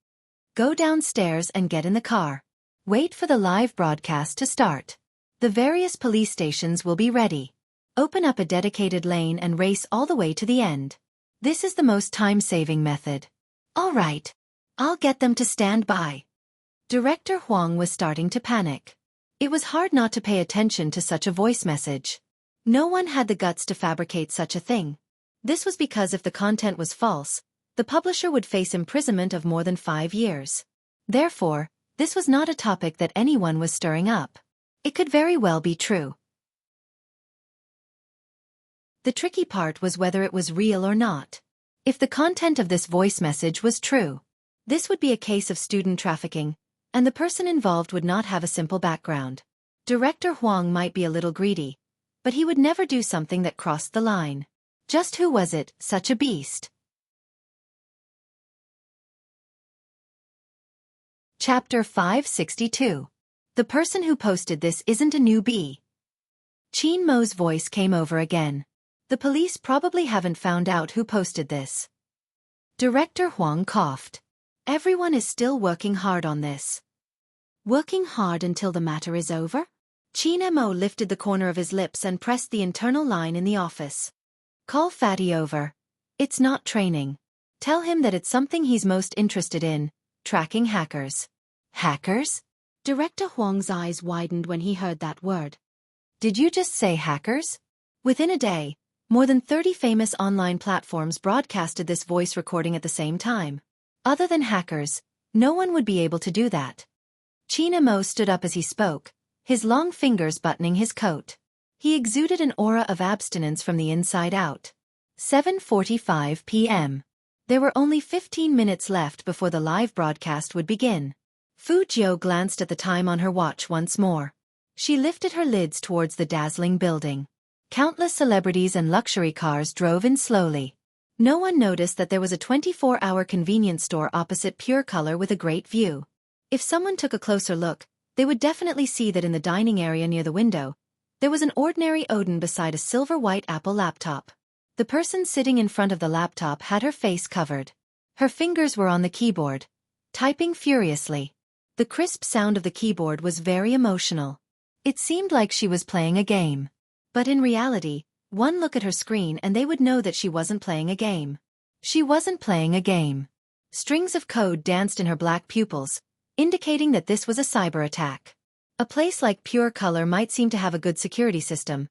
Go downstairs and get in the car. Wait for the live broadcast to start. The various police stations will be ready. Open up a dedicated lane and race all the way to the end. This is the most time-saving method. All right. I'll get them to stand by. Director Huang was starting to panic. It was hard not to pay attention to such a voice message. No one had the guts to fabricate such a thing. This was because if the content was false, the publisher would face imprisonment of more than 5 years. Therefore, this was not a topic that anyone was stirring up. It could very well be true. The tricky part was whether it was real or not. If the content of this voice message was true, this would be a case of student trafficking, and the person involved would not have a simple background. Director Huang might be a little greedy, but he would never do something that crossed the line. Just who was it, such a beast? Chapter 562. The person who posted this isn't a newbie. Qin Mo's voice came over again. The police probably haven't found out who posted this. Director Huang coughed. Everyone is still working hard on this. Working hard until the matter is over? Qin Mo lifted the corner of his lips and pressed the internal line in the office. Call Fatty over. It's not training. Tell him that it's something he's most interested in, tracking hackers. Hackers? Director Huang's eyes widened when he heard that word. Did you just say hackers? Within a day, more than 30 famous online platforms broadcasted this voice recording at the same time. Other than hackers, no one would be able to do that. Qin Mo stood up as he spoke, his long fingers buttoning his coat. He exuded an aura of abstinence from the inside out. 7:45 p.m. There were only 15 minutes left before the live broadcast would begin. Fu Jiu glanced at the time on her watch once more. She lifted her lids towards the dazzling building. Countless celebrities and luxury cars drove in slowly. No one noticed that there was a 24-hour convenience store opposite Pure Color with a great view. If someone took a closer look, they would definitely see that in the dining area near the window, there was an ordinary Odin beside a silver-white Apple laptop. The person sitting in front of the laptop had her face covered. Her fingers were on the keyboard, typing furiously. The crisp sound of the keyboard was very emotional. It seemed like she was playing a game. But in reality, one look at her screen and they would know that she wasn't playing a game. She wasn't playing a game. Strings of code danced in her black pupils, indicating that this was a cyber attack. A place like Pure Color might seem to have a good security system,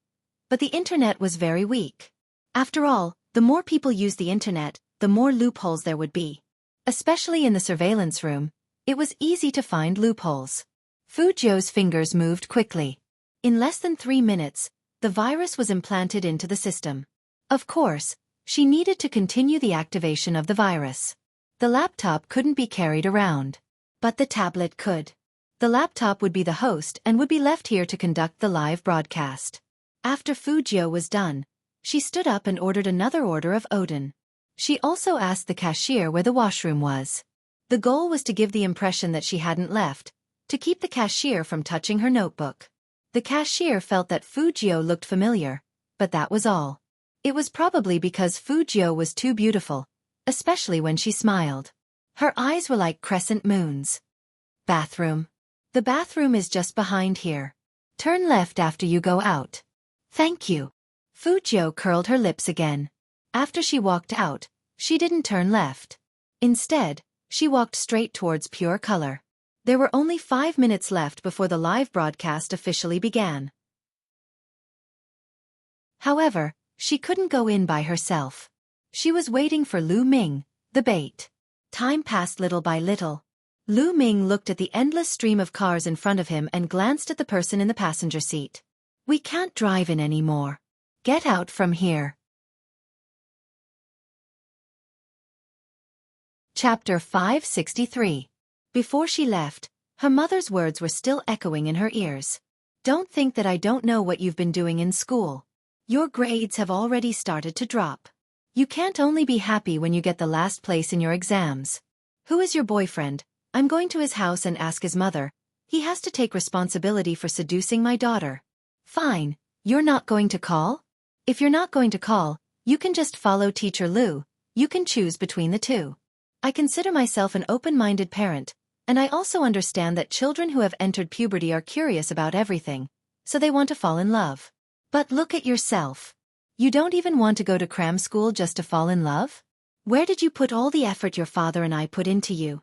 but the internet was very weak. After all, the more people used the internet, the more loopholes there would be. Especially in the surveillance room, it was easy to find loopholes. Fu Jiu's fingers moved quickly. In less than 3 minutes, the virus was implanted into the system. Of course, she needed to continue the activation of the virus. The laptop couldn't be carried around. But the tablet could. The laptop would be the host and would be left here to conduct the live broadcast. After Fu Jiu was done, she stood up and ordered another order of Odin. She also asked the cashier where the washroom was. The goal was to give the impression that she hadn't left, to keep the cashier from touching her notebook. The cashier felt that Fujio looked familiar, but that was all. It was probably because Fujio was too beautiful, especially when she smiled. Her eyes were like crescent moons. Bathroom. The bathroom is just behind here. Turn left after you go out. Thank you. Fujio curled her lips again. After she walked out, she didn't turn left. Instead, she walked straight towards Pure Color. There were only 5 minutes left before the live broadcast officially began. However, she couldn't go in by herself. She was waiting for Lu Ming, the bait. Time passed little by little. Lu Ming looked at the endless stream of cars in front of him and glanced at the person in the passenger seat. We can't drive in anymore. Get out from here. Chapter 563. Before she left, her mother's words were still echoing in her ears. Don't think that I don't know what you've been doing in school. Your grades have already started to drop. You can't only be happy when you get the last place in your exams. Who is your boyfriend? I'm going to his house and ask his mother. He has to take responsibility for seducing my daughter. Fine, you're not going to call? If you're not going to call, you can just follow Teacher Lu. You can choose between the two. I consider myself an open-minded parent, and I also understand that children who have entered puberty are curious about everything, so they want to fall in love. But look at yourself. You don't even want to go to cram school just to fall in love? Where did you put all the effort your father and I put into you?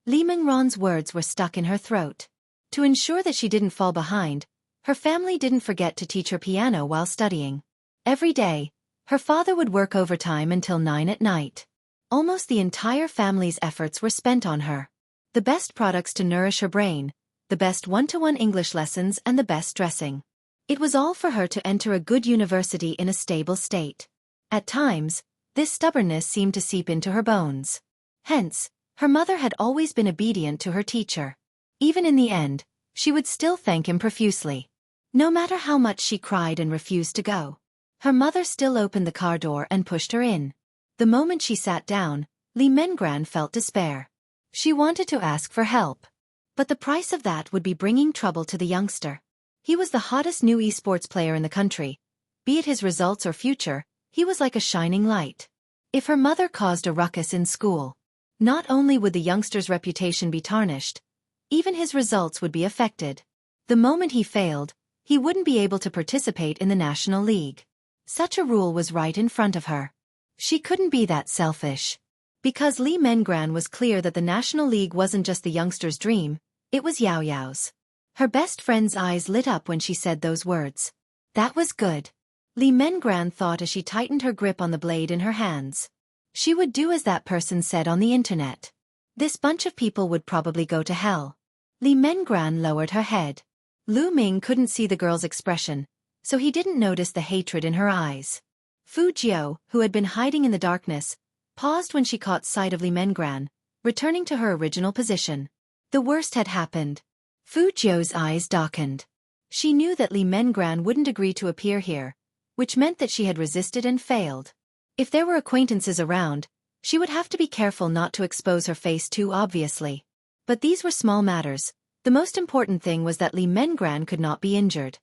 Li Mingran's words were stuck in her throat. To ensure that she didn't fall behind, her family didn't forget to teach her piano while studying. Every day, her father would work overtime until 9 at night. Almost the entire family's efforts were spent on her. The best products to nourish her brain, the best one-to-one English lessons and the best dressing. It was all for her to enter a good university in a stable state. At times, this stubbornness seemed to seep into her bones. Hence, her mother had always been obedient to her teacher. Even in the end, she would still thank him profusely. No matter how much she cried and refused to go, her mother still opened the car door and pushed her in. The moment she sat down, Li Mengran felt despair. She wanted to ask for help. But the price of that would be bringing trouble to the youngster. He was the hottest new esports player in the country. Be it his results or future, he was like a shining light. If her mother caused a ruckus in school, not only would the youngster's reputation be tarnished, even his results would be affected. The moment he failed, he wouldn't be able to participate in the National League. Such a rule was right in front of her. She couldn't be that selfish. Because Li Mengran was clear that the National League wasn't just the youngster's dream, it was Yao Yao's. Her best friend's eyes lit up when she said those words. That was good. Li Mengran thought as she tightened her grip on the blade in her hands. She would do as that person said on the internet. This bunch of people would probably go to hell. Li Mengran lowered her head. Lu Ming couldn't see the girl's expression, so he didn't notice the hatred in her eyes. Fujio, who had been hiding in the darkness, paused when she caught sight of Li Mengran, returning to her original position. The worst had happened. Fujio's eyes darkened. She knew that Li Mengran wouldn't agree to appear here, which meant that she had resisted and failed. If there were acquaintances around, she would have to be careful not to expose her face too obviously. But these were small matters. The most important thing was that Li Mengran could not be injured.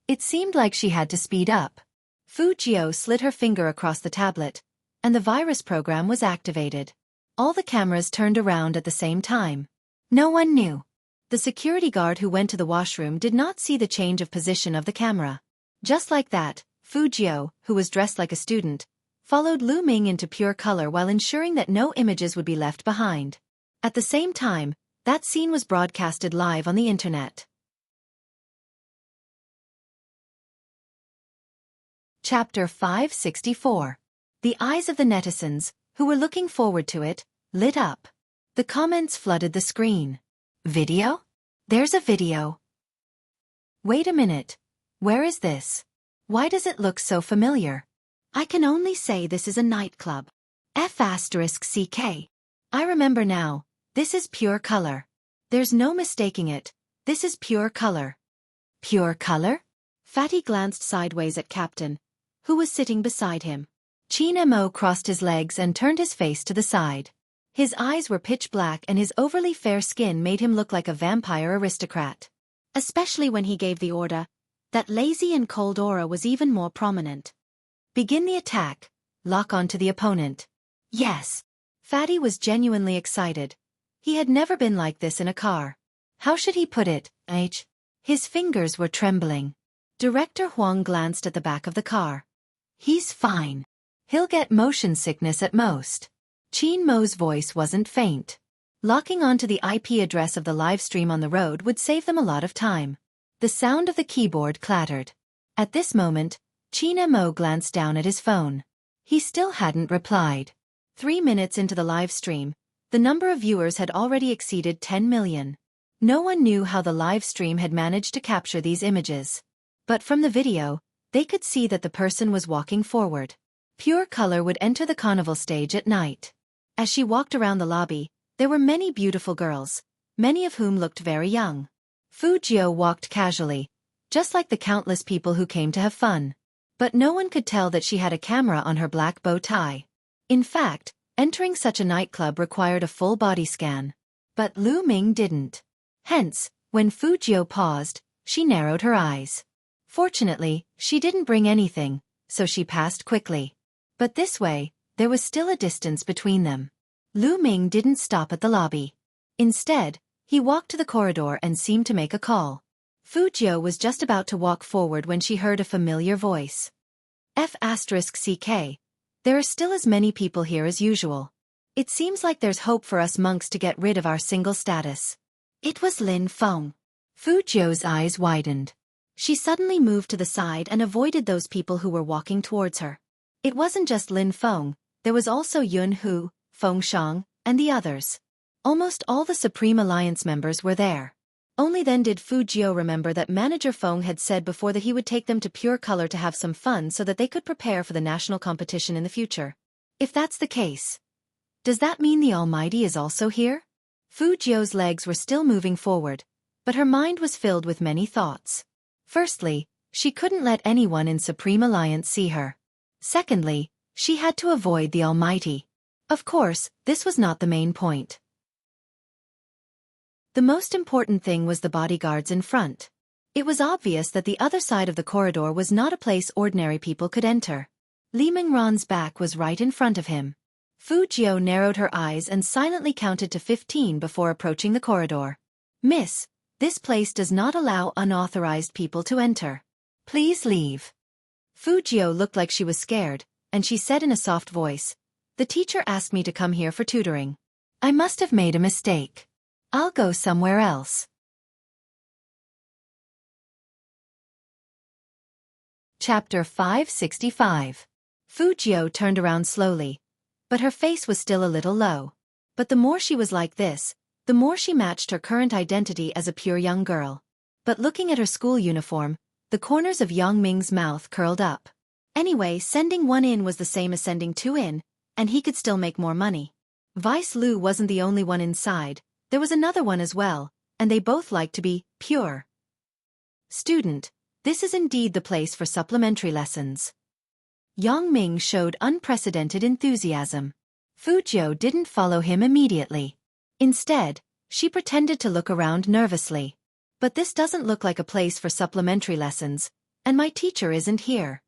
It seemed like she had to speed up. Fujio slid her finger across the tablet, and the virus program was activated. All the cameras turned around at the same time. No one knew. The security guard who went to the washroom did not see the change of position of the camera. Just like that, Fujio, who was dressed like a student, followed Lu Ming into Pure Color while ensuring that no images would be left behind. At the same time, that scene was broadcasted live on the internet. Chapter 564. The eyes of the netizens, who were looking forward to it, lit up. The comments flooded the screen. Video? There's a video. Wait a minute. Where is this? Why does it look so familiar? I can only say this is a nightclub. F***CK. I remember now. This is Pure Color. There's no mistaking it. This is Pure Color. Pure Color? Fatty glanced sideways at Captain, who was sitting beside him. Qin Mo crossed his legs and turned his face to the side. His eyes were pitch black and his overly fair skin made him look like a vampire aristocrat. Especially when he gave the order, that lazy and cold aura was even more prominent. Begin the attack. Lock onto the opponent. Yes. Fatty was genuinely excited. He had never been like this in a car. How should he put it, His fingers were trembling. Director Huang glanced at the back of the car. He's fine. He'll get motion sickness at most. Qin Mo's voice wasn't faint. Locking onto the IP address of the live stream on the road would save them a lot of time. The sound of the keyboard clattered. At this moment, Qin Mo glanced down at his phone. He still hadn't replied. 3 minutes into the live stream, the number of viewers had already exceeded 10 million. No one knew how the live stream had managed to capture these images. But from the video, they could see that the person was walking forward. Pure Color would enter the carnival stage at night. As she walked around the lobby, there were many beautiful girls, many of whom looked very young. Fu Jiu walked casually, just like the countless people who came to have fun. But no one could tell that she had a camera on her black bow tie. In fact, entering such a nightclub required a full body scan. But Lu Ming didn't. Hence, when Fu Jiu paused, she narrowed her eyes. Fortunately, she didn't bring anything, so she passed quickly. But this way, there was still a distance between them. Lu Ming didn't stop at the lobby. Instead, he walked to the corridor and seemed to make a call. Fu Jiu was just about to walk forward when she heard a familiar voice. F***CK. There are still as many people here as usual. It seems like there's hope for us monks to get rid of our single status. It was Lin Feng. Fu Jiu's eyes widened. She suddenly moved to the side and avoided those people who were walking towards her. It wasn't just Lin Feng, there was also Yun Hu, Feng Shang, and the others. Almost all the Supreme Alliance members were there. Only then did Fu Jiu remember that Manager Feng had said before that he would take them to Pure Color to have some fun so that they could prepare for the national competition in the future. If that's the case, does that mean the Almighty is also here? Fu Jiu's legs were still moving forward, but her mind was filled with many thoughts. Firstly, she couldn't let anyone in Supreme Alliance see her. Secondly, she had to avoid the Almighty. Of course, this was not the main point. The most important thing was the bodyguards in front. It was obvious that the other side of the corridor was not a place ordinary people could enter. Li Mingran's back was right in front of him. Fu Jiu narrowed her eyes and silently counted to 15 before approaching the corridor. Miss, this place does not allow unauthorized people to enter. Please leave. Fu Jiu looked like she was scared, and she said in a soft voice, "The teacher asked me to come here for tutoring. I must have made a mistake. I'll go somewhere else." Chapter 565. Fu Jiu turned around slowly, but her face was still a little low. But the more she was like this, the more she matched her current identity as a pure young girl. But looking at her school uniform, the corners of Yang Ming's mouth curled up. Anyway, sending one in was the same as sending two in, and he could still make more money. Vice Lu wasn't the only one inside, there was another one as well, and they both liked to be pure. Student, this is indeed the place for supplementary lessons. Yang Ming showed unprecedented enthusiasm. Fu Jiu didn't follow him immediately. Instead, she pretended to look around nervously. But this doesn't look like a place for supplementary lessons, and my teacher isn't here.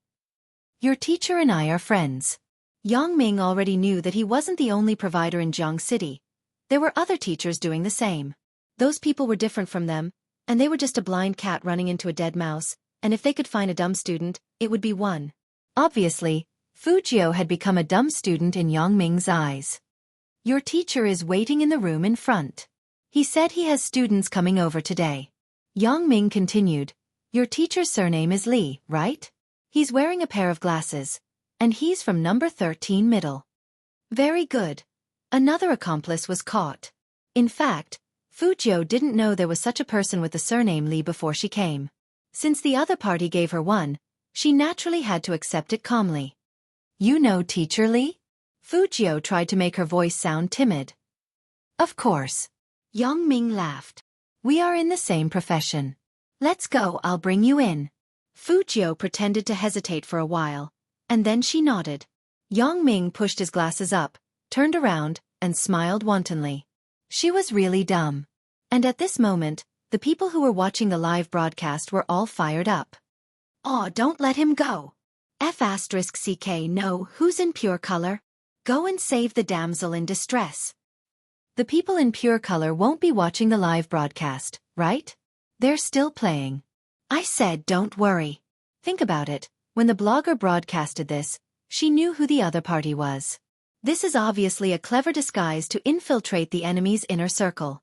Your teacher and I are friends. Yang Ming already knew that he wasn't the only provider in Jiang City. There were other teachers doing the same. Those people were different from them, and they were just a blind cat running into a dead mouse, and if they could find a dumb student, it would be one. Obviously, Fu Jiu had become a dumb student in Yang Ming's eyes. Your teacher is waiting in the room in front. He said he has students coming over today. Yang Ming continued, your teacher's surname is Li, right? He's wearing a pair of glasses, and he's from number 13 middle. Very good. Another accomplice was caught. In fact, Fu Jiu didn't know there was such a person with the surname Li before she came. Since the other party gave her one, she naturally had to accept it calmly. You know Teacher Li? Fu Jiu tried to make her voice sound timid. Of course. Yang Ming laughed. We are in the same profession. Let's go, I'll bring you in. Fu Jiu pretended to hesitate for a while, and then she nodded. Yang Ming pushed his glasses up, turned around, and smiled wantonly. She was really dumb. And at this moment, the people who were watching the live broadcast were all fired up. "Aw, don't let him go. F***ck no, who's in pure color? Go and save the damsel in distress." The people in pure color won't be watching the live broadcast, right? They're still playing. I said don't worry. Think about it, when the blogger broadcasted this, she knew who the other party was. This is obviously a clever disguise to infiltrate the enemy's inner circle.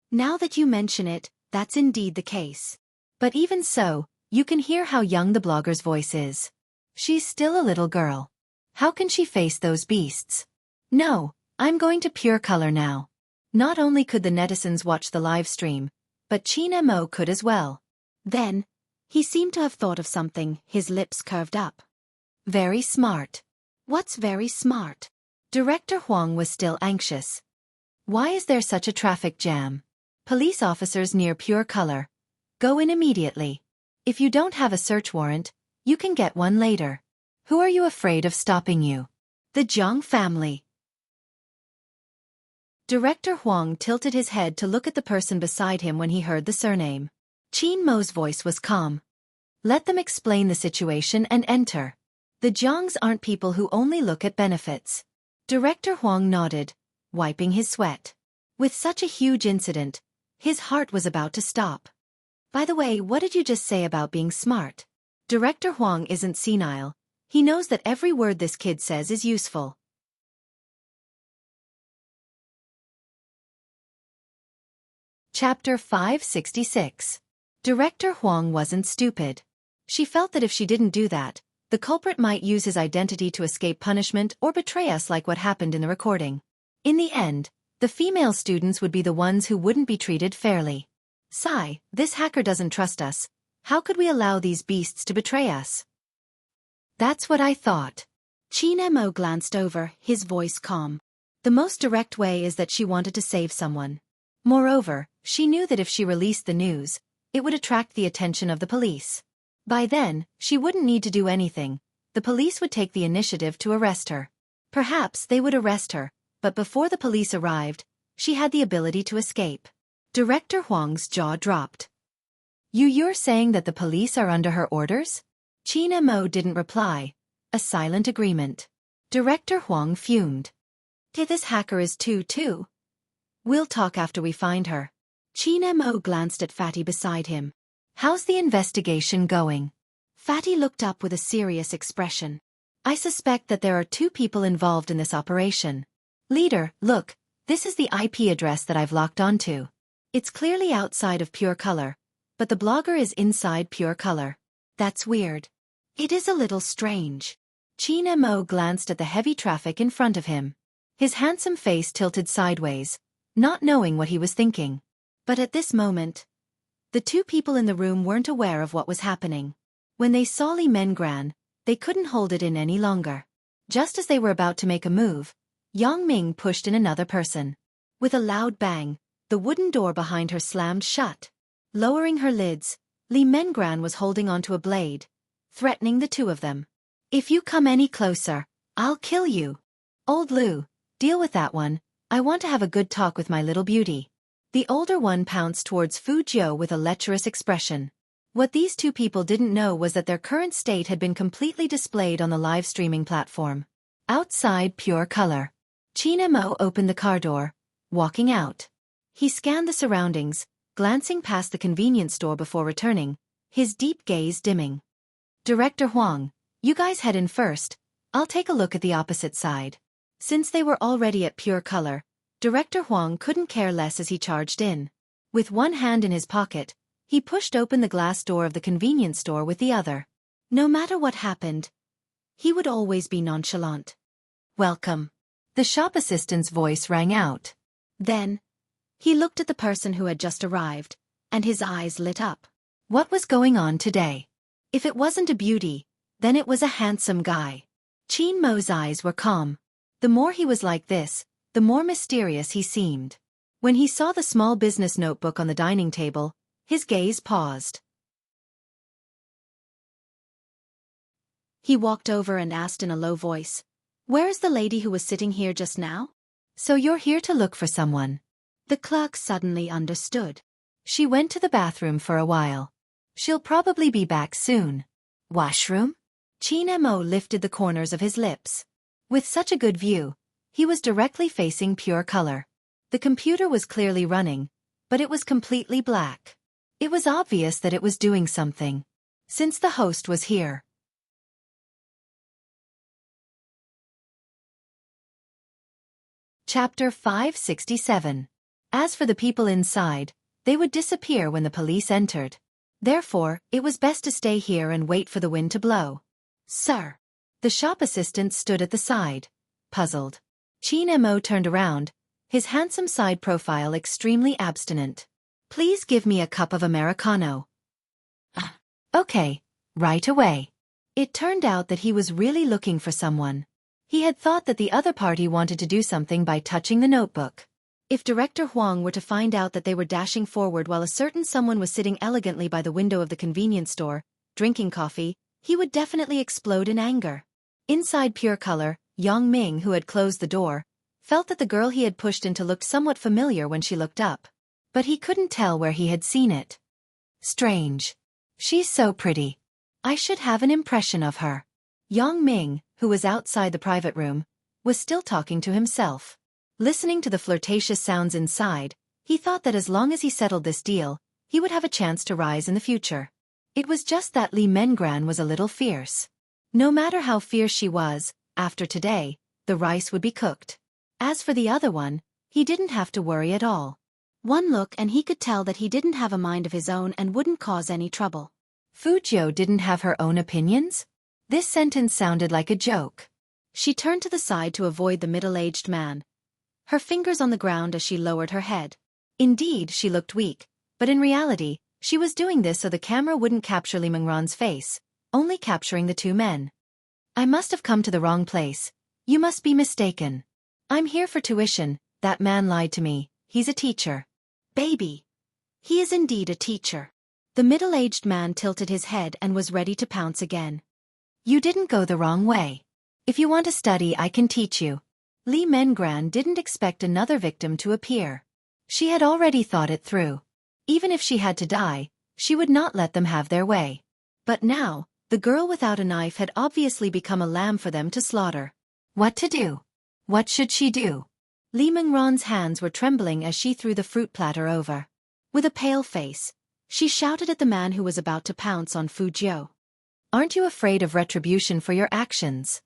Now that you mention it, that's indeed the case. But even so, you can hear how young the blogger's voice is. She's still a little girl. How can she face those beasts? No, I'm going to pure color now. Not only could the netizens watch the live stream, but Qin Mo could as well. Then, he seemed to have thought of something, his lips curved up. Very smart. What's very smart? Director Huang was still anxious. Why is there such a traffic jam? Police officers near pure color. Go in immediately. If you don't have a search warrant, you can get one later. Who are you afraid of stopping you? The Zhang family. Director Huang tilted his head to look at the person beside him when he heard the surname. Qin Mo's voice was calm. Let them explain the situation and enter. The Zhangs aren't people who only look at benefits. Director Huang nodded, wiping his sweat. With such a huge incident, his heart was about to stop. By the way, what did you just say about being smart? Director Huang isn't senile. He knows that every word this kid says is useful. Chapter 566. Director Huang wasn't stupid. She felt that if she didn't do that, the culprit might use his identity to escape punishment or betray us like what happened in the recording. In the end, the female students would be the ones who wouldn't be treated fairly. Sigh, this hacker doesn't trust us. How could we allow these beasts to betray us? That's what I thought. Qin Mo glanced over, his voice calm. The most direct way is that she wanted to save someone. Moreover, she knew that if she released the news, it would attract the attention of the police. By then, she wouldn't need to do anything. The police would take the initiative to arrest her. Perhaps they would arrest her, but before the police arrived, she had the ability to escape. Director Huang's jaw dropped. You're saying that the police are under her orders? Qin Mo didn't reply. A silent agreement. Director Huang fumed. This hacker is too. We'll talk after we find her. Qin Mo glanced at Fatty beside him. How's the investigation going? Fatty looked up with a serious expression. I suspect that there are 2 people involved in this operation. Leader, look, this is the IP address that I've locked onto. It's clearly outside of pure color, but the blogger is inside pure color. That's weird. It is a little strange. Qin Mo glanced at the heavy traffic in front of him. His handsome face tilted sideways, not knowing what he was thinking. But at this moment, the 2 people in the room weren't aware of what was happening. When they saw Li Mengran, they couldn't hold it in any longer. Just as they were about to make a move, Yang Ming pushed in another person. With a loud bang, the wooden door behind her slammed shut. Lowering her lids, Li Mengran was holding onto a blade, threatening the 2 of them. If you come any closer, I'll kill you. Old Lu, deal with that one. I want to have a good talk with my little beauty. The older one pounced towards Fu Jiu with a lecherous expression. What these 2 people didn't know was that their current state had been completely displayed on the live streaming platform. Outside pure color. Qin Mo opened the car door, walking out. He scanned the surroundings, glancing past the convenience store before returning, his deep gaze dimming. Director Huang, you guys head in first. I'll take a look at the opposite side. Since they were already at pure color, Director Huang couldn't care less as he charged in. With one hand in his pocket, he pushed open the glass door of the convenience store with the other. No matter what happened, he would always be nonchalant. Welcome. The shop assistant's voice rang out. Then, he looked at the person who had just arrived, and his eyes lit up. What was going on today? If it wasn't a beauty, then it was a handsome guy. Qin Mo's eyes were calm. The more he was like this, the more mysterious he seemed. When he saw the small business notebook on the dining table, his gaze paused. He walked over and asked in a low voice, Where is the lady who was sitting here just now? So you're here to look for someone. The clerk suddenly understood. She went to the bathroom for a while. She'll probably be back soon. Washroom? Chin Mo lifted the corners of his lips. With such a good view, he was directly facing pure color. The computer was clearly running, but it was completely black. It was obvious that it was doing something, since the host was here. Chapter 567. As for the people inside, they would disappear when the police entered. Therefore, it was best to stay here and wait for the wind to blow. Sir. The shop assistant stood at the side, puzzled. Chin Mo turned around, his handsome side profile extremely abstinent. Please give me a cup of Americano. Okay, right away. It turned out that he was really looking for someone. He had thought that the other party wanted to do something by touching the notebook. If Director Huang were to find out that they were dashing forward while a certain someone was sitting elegantly by the window of the convenience store, drinking coffee, he would definitely explode in anger. Inside Pure Color, Yang Ming, who had closed the door, felt that the girl he had pushed into looked somewhat familiar when she looked up. But he couldn't tell where he had seen it. Strange. She's so pretty. I should have an impression of her. Yang Ming, who was outside the private room, was still talking to himself. Listening to the flirtatious sounds inside, he thought that as long as he settled this deal, he would have a chance to rise in the future. It was just that Li Mengran was a little fierce. No matter how fierce she was, after today, the rice would be cooked. As for the other one, he didn't have to worry at all. One look and he could tell that he didn't have a mind of his own and wouldn't cause any trouble. Fujio didn't have her own opinions? This sentence sounded like a joke. She turned to the side to avoid the middle-aged man, her fingers on the ground as she lowered her head. Indeed, she looked weak, but in reality, she was doing this so the camera wouldn't capture Li Mengran's face, only capturing the two men. I must have come to the wrong place. You must be mistaken. I'm here for tuition. That man lied to me. He's a teacher. Baby. He is indeed a teacher. The middle-aged man tilted his head and was ready to pounce again. You didn't go the wrong way. If you want to study, I can teach you. Li Mengran didn't expect another victim to appear. She had already thought it through. Even if she had to die, she would not let them have their way. But now, the girl without a knife had obviously become a lamb for them to slaughter. What to do? What should she do? Li Mengran's hands were trembling as she threw the fruit platter over. With a pale face, she shouted at the man who was about to pounce on Fujio. Aren't you afraid of retribution for your actions?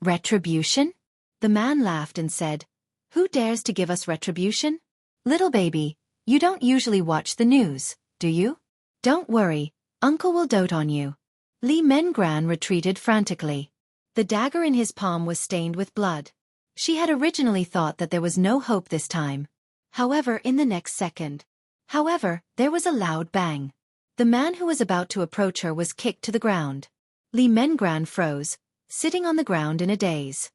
Retribution? The man laughed and said, Who dares to give us retribution? Little baby, you don't usually watch the news, do you? Don't worry, Uncle will dote on you. Li Mengran retreated frantically. The dagger in his palm was stained with blood. She had originally thought that there was no hope this time. However, in the next second. There was a loud bang. The man who was about to approach her was kicked to the ground. Li Mengran froze, sitting on the ground in a daze.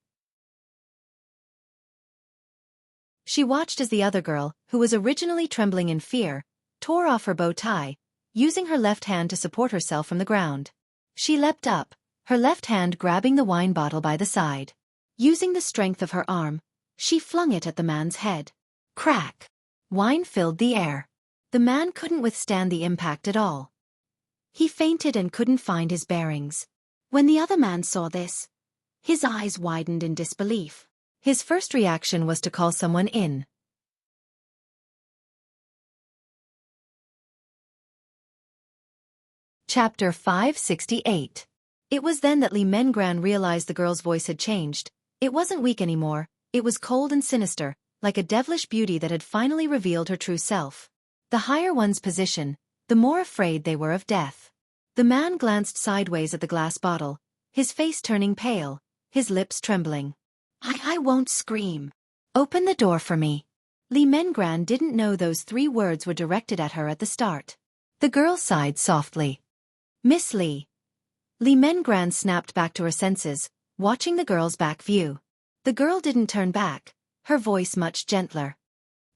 She watched as the other girl, who was originally trembling in fear, tore off her bow tie, using her left hand to support herself from the ground. She leapt up, her left hand grabbing the wine bottle by the side. Using the strength of her arm, she flung it at the man's head. Crack! Wine filled the air. The man couldn't withstand the impact at all. He fainted and couldn't find his bearings. When the other man saw this, his eyes widened in disbelief. His first reaction was to call someone in. Chapter 568. It was then that Li Mengran realized the girl's voice had changed. It wasn't weak anymore, it was cold and sinister, like a devilish beauty that had finally revealed her true self. The higher one's position, the more afraid they were of death. The man glanced sideways at the glass bottle, his face turning pale, his lips trembling. I won't scream. Open the door for me. Li Mengran didn't know those 3 words were directed at her at the start. The girl sighed softly. Miss Li. Li Mengran snapped back to her senses, watching the girl's back view. The girl didn't turn back, her voice much gentler.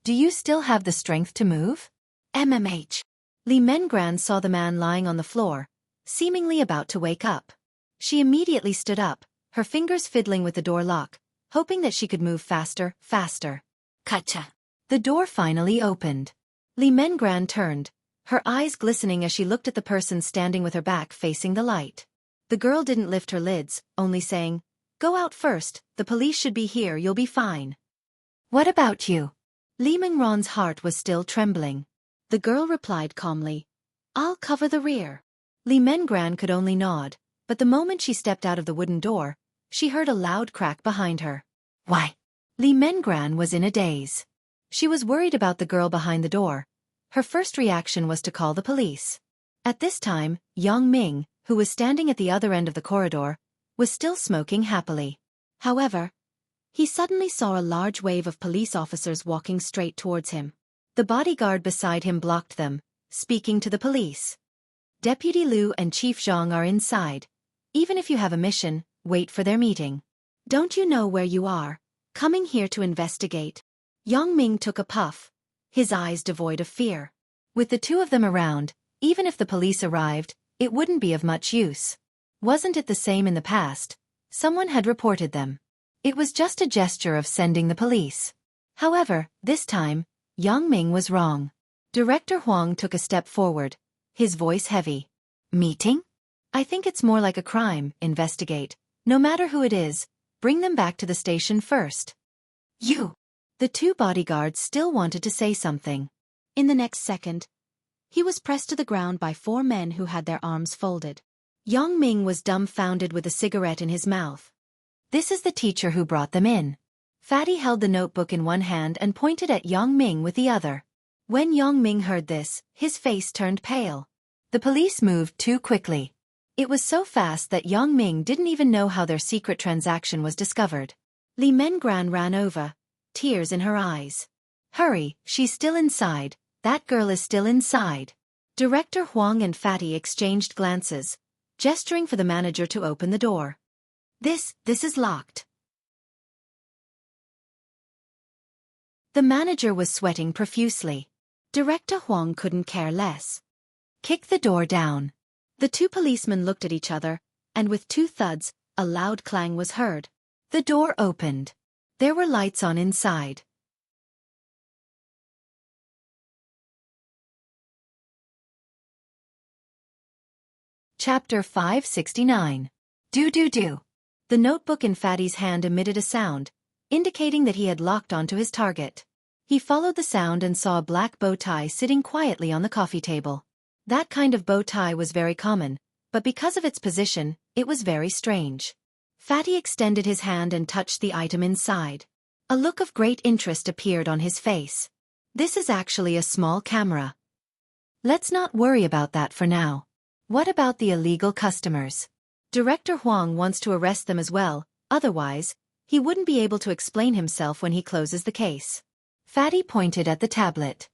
Do you still have the strength to move? MMH. Li Mengran saw the man lying on the floor, seemingly about to wake up. She immediately stood up, her fingers fiddling with the door lock, hoping that she could move faster. Kacha. The door finally opened. Li Mengran turned, her eyes glistening as she looked at the person standing with her back facing the light. The girl didn't lift her lids, only saying, "Go out first, the police should be here, you'll be fine." "What about you?" Li Mengran's heart was still trembling. The girl replied calmly, "I'll cover the rear." Li Mengran could only nod, but the moment she stepped out of the wooden door, she heard a loud crack behind her. Why? Li Mengran was in a daze. She was worried about the girl behind the door. Her first reaction was to call the police. At this time, Yang Ming, who was standing at the other end of the corridor, was still smoking happily. However, he suddenly saw a large wave of police officers walking straight towards him. The bodyguard beside him blocked them, speaking to the police. "Deputy Liu and Chief Zhang are inside. Even if you have a mission, wait for their meeting. Don't you know where you are? Coming here to investigate." Yang Ming took a puff, his eyes devoid of fear. With the two of them around, even if the police arrived, it wouldn't be of much use. Wasn't it the same in the past? Someone had reported them. It was just a gesture of sending the police. However, this time, Yang Ming was wrong. Director Huang took a step forward, his voice heavy. "Meeting? I think it's more like a crime, investigate. No matter who it is, bring them back to the station first." "You!" The two bodyguards still wanted to say something. In the next second, he was pressed to the ground by four men who had their arms folded. Yang Ming was dumbfounded with a cigarette in his mouth. "This is the teacher who brought them in." Fatty held the notebook in one hand and pointed at Yang Ming with the other. When Yang Ming heard this, his face turned pale. The police moved too quickly. It was so fast that Yang Ming didn't even know how their secret transaction was discovered. Li Mengran ran over, tears in her eyes. "Hurry, she's still inside, that girl is still inside." Director Huang and Fatty exchanged glances, gesturing for the manager to open the door. This is locked." The manager was sweating profusely. Director Huang couldn't care less. "Kick the door down." The two policemen looked at each other, and with two thuds, a loud clang was heard. The door opened. There were lights on inside. Chapter 569. Do. The notebook in Fatty's hand emitted a sound, indicating that he had locked onto his target. He followed the sound and saw a black bow tie sitting quietly on the coffee table. That kind of bow tie was very common, but because of its position, it was very strange. Fatty extended his hand and touched the item inside. A look of great interest appeared on his face. "This is actually a small camera. Let's not worry about that for now. What about the illegal customers? Director Huang wants to arrest them as well, otherwise, he wouldn't be able to explain himself when he closes the case." Fatty pointed at the tablet.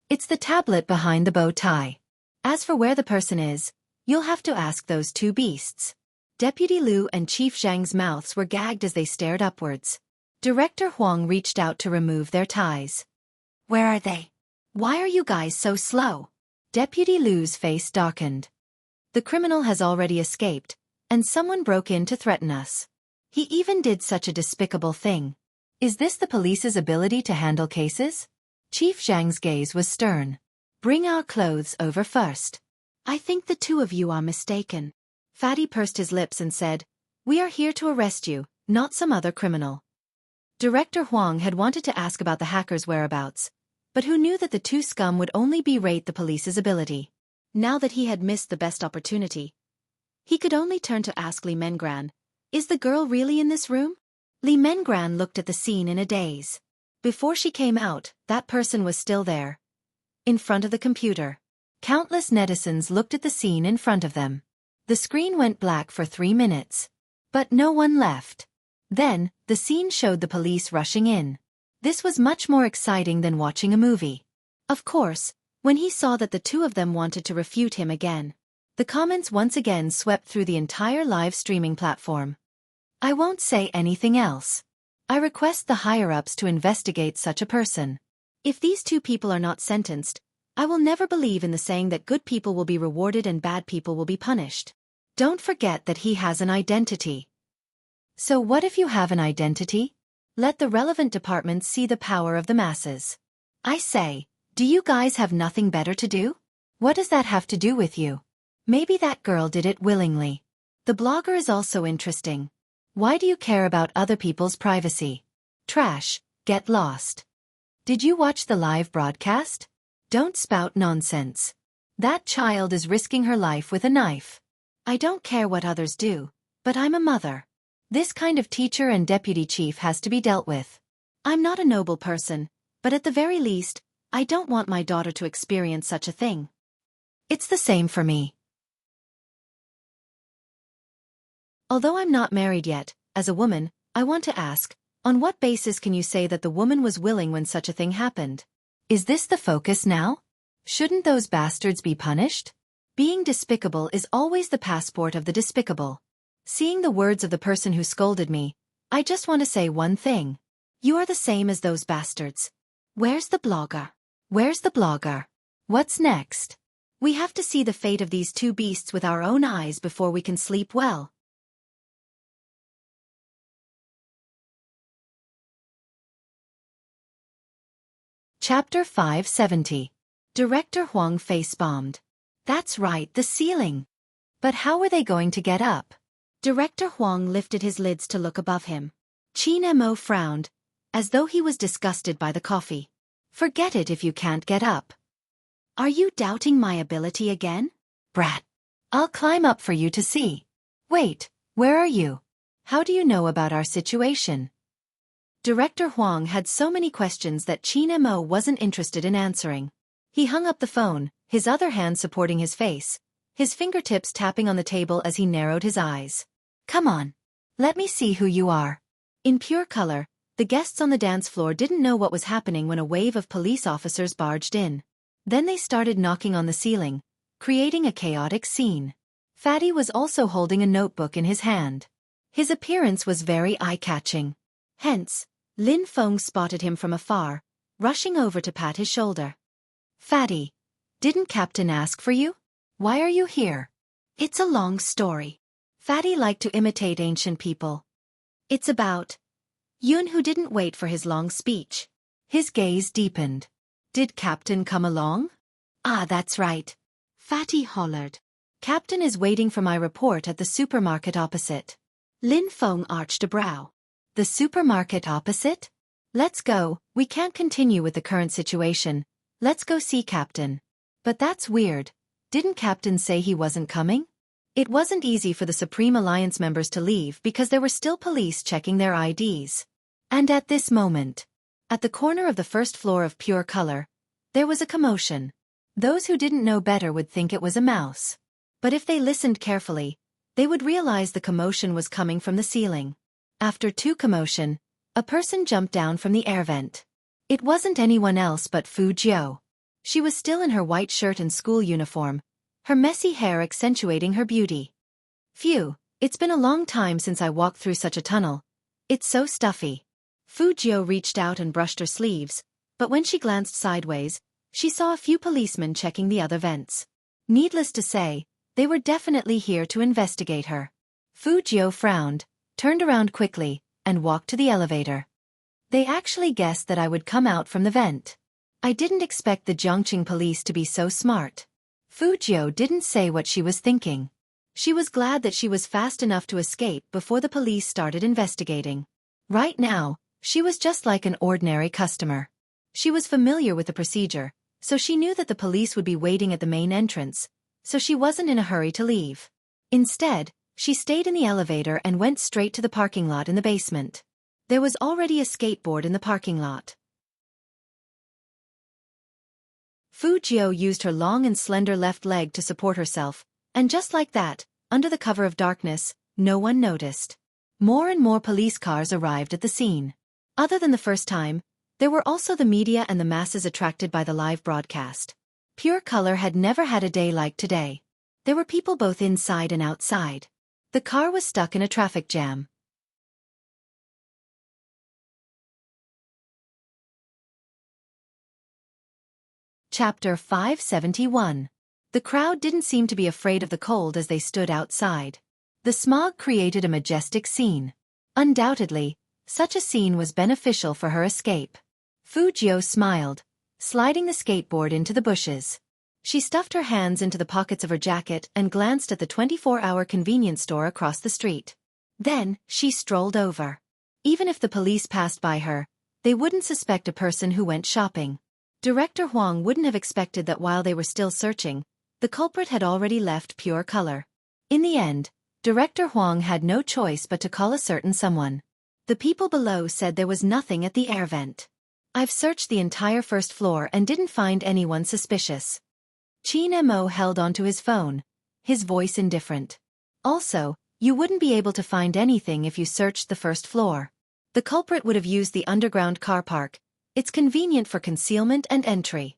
"It's the tablet behind the bow tie. As for where the person is, you'll have to ask those two beasts." Deputy Liu and Chief Zhang's mouths were gagged as they stared upwards. Director Huang reached out to remove their ties. "Where are they? Why are you guys so slow?" Deputy Liu's face darkened. "The criminal has already escaped, and someone broke in to threaten us. He even did such a despicable thing. Is this the police's ability to handle cases?" Chief Zhang's gaze was stern. "Bring our clothes over first." "I think the two of you are mistaken." Fatty pursed his lips and said, "We are here to arrest you, not some other criminal." Director Huang had wanted to ask about the hackers' whereabouts, but who knew that the two scum would only berate the police's ability. Now that he had missed the best opportunity, he could only turn to ask Li Mengran, "Is the girl really in this room?" Li Mengran looked at the scene in a daze. Before she came out, that person was still there, in front of the computer. Countless netizens looked at the scene in front of them. The screen went black for 3 minutes. But no one left. Then, the scene showed the police rushing in. This was much more exciting than watching a movie. Of course, when he saw that the two of them wanted to refute him again, the comments once again swept through the entire live streaming platform. "I won't say anything else. I request the higher-ups to investigate such a person. If these two people are not sentenced, I will never believe in the saying that good people will be rewarded and bad people will be punished. Don't forget that he has an identity." So what if you have an identity? Let the relevant departments see the power of the masses. I say, do you guys have nothing better to do? What does that have to do with you? Maybe that girl did it willingly. The blogger is also interesting. Why do you care about other people's privacy? Trash, get lost. Did you watch the live broadcast? Don't spout nonsense. That child is risking her life with a knife. I don't care what others do, but I'm a mother. This kind of teacher and deputy chief has to be dealt with. I'm not a noble person, but at the very least, I don't want my daughter to experience such a thing. It's the same for me. Although I'm not married yet, as a woman, I want to ask, on what basis can you say that the woman was willing when such a thing happened? Is this the focus now? Shouldn't those bastards be punished? Being despicable is always the passport of the despicable. Seeing the words of the person who scolded me, I just want to say one thing. You are the same as those bastards. Where's the blogger? Where's the blogger? What's next? We have to see the fate of these two beasts with our own eyes before we can sleep well. Chapter 570. Director Huang face-bombed. That's right, the ceiling. But how were they going to get up? Director Huang lifted his lids to look above him. Qin Mo frowned, as though he was disgusted by the coffee. Forget it if you can't get up. Are you doubting my ability again? Brat. I'll climb up for you to see. Wait, where are you? How do you know about our situation? Director Huang had so many questions that Qin Mo wasn't interested in answering. He hung up the phone, his other hand supporting his face, his fingertips tapping on the table as he narrowed his eyes. Come on. Let me see who you are. In pure color, the guests on the dance floor didn't know what was happening when a wave of police officers barged in. Then they started knocking on the ceiling, creating a chaotic scene. Fatty was also holding a notebook in his hand. His appearance was very eye-catching. Hence, Lin Feng spotted him from afar, rushing over to pat his shoulder. Fatty, didn't Captain ask for you? Why are you here? It's a long story. Fatty liked to imitate ancient people. It's about Yun, who didn't wait for his long speech. His gaze deepened. Did Captain come along? Ah, that's right. Fatty hollered. Captain is waiting for my report at the supermarket opposite. Lin Feng arched a brow. The supermarket opposite? Let's go, we can't continue with the current situation. Let's go see Captain. But that's weird. Didn't Captain say he wasn't coming? It wasn't easy for the Supreme Alliance members to leave because there were still police checking their IDs. And at this moment, at the corner of the first floor of Pure Color, there was a commotion. Those who didn't know better would think it was a mouse. But if they listened carefully, they would realize the commotion was coming from the ceiling. After commotion, a person jumped down from the air vent. It wasn't anyone else but Fu Jiao. She was still in her white shirt and school uniform, her messy hair accentuating her beauty. Phew, it's been a long time since I walked through such a tunnel. It's so stuffy. Fu Jiao reached out and brushed her sleeves, but when she glanced sideways, she saw a few policemen checking the other vents. Needless to say, they were definitely here to investigate her. Fu Jiao frowned, turned around quickly, and walked to the elevator. They actually guessed that I would come out from the vent. I didn't expect the Zhongqing police to be so smart. Fu Jiao didn't say what she was thinking. She was glad that she was fast enough to escape before the police started investigating. Right now, she was just like an ordinary customer. She was familiar with the procedure, so she knew that the police would be waiting at the main entrance, so she wasn't in a hurry to leave. Instead, she stayed in the elevator and went straight to the parking lot in the basement. There was already a skateboard in the parking lot. Fu Jiao used her long and slender left leg to support herself, and just like that, under the cover of darkness, no one noticed. More and more police cars arrived at the scene. Other than the first time, there were also the media and the masses attracted by the live broadcast. Pure Color had never had a day like today. There were people both inside and outside. The car was stuck in a traffic jam. Chapter 571. The crowd didn't seem to be afraid of the cold as they stood outside. The smog created a majestic scene. Undoubtedly, such a scene was beneficial for her escape. Fu Jiu smiled, sliding the skateboard into the bushes. She stuffed her hands into the pockets of her jacket and glanced at the 24-hour convenience store across the street. Then, she strolled over. Even if the police passed by her, they wouldn't suspect a person who went shopping. Director Huang wouldn't have expected that while they were still searching, the culprit had already left Pure Color. In the end, Director Huang had no choice but to call a certain someone. The people below said there was nothing at the air vent. I've searched the entire first floor and didn't find anyone suspicious. Qin Mo held onto his phone, his voice indifferent. Also, you wouldn't be able to find anything if you searched the first floor. The culprit would have used the underground car park. It's convenient for concealment and entry.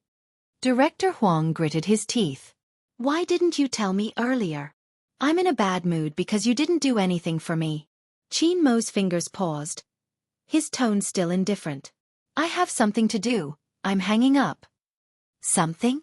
Director Huang gritted his teeth. Why didn't you tell me earlier? I'm in a bad mood because you didn't do anything for me. Qin Mo's fingers paused, his tone still indifferent. I have something to do, I'm hanging up. Something?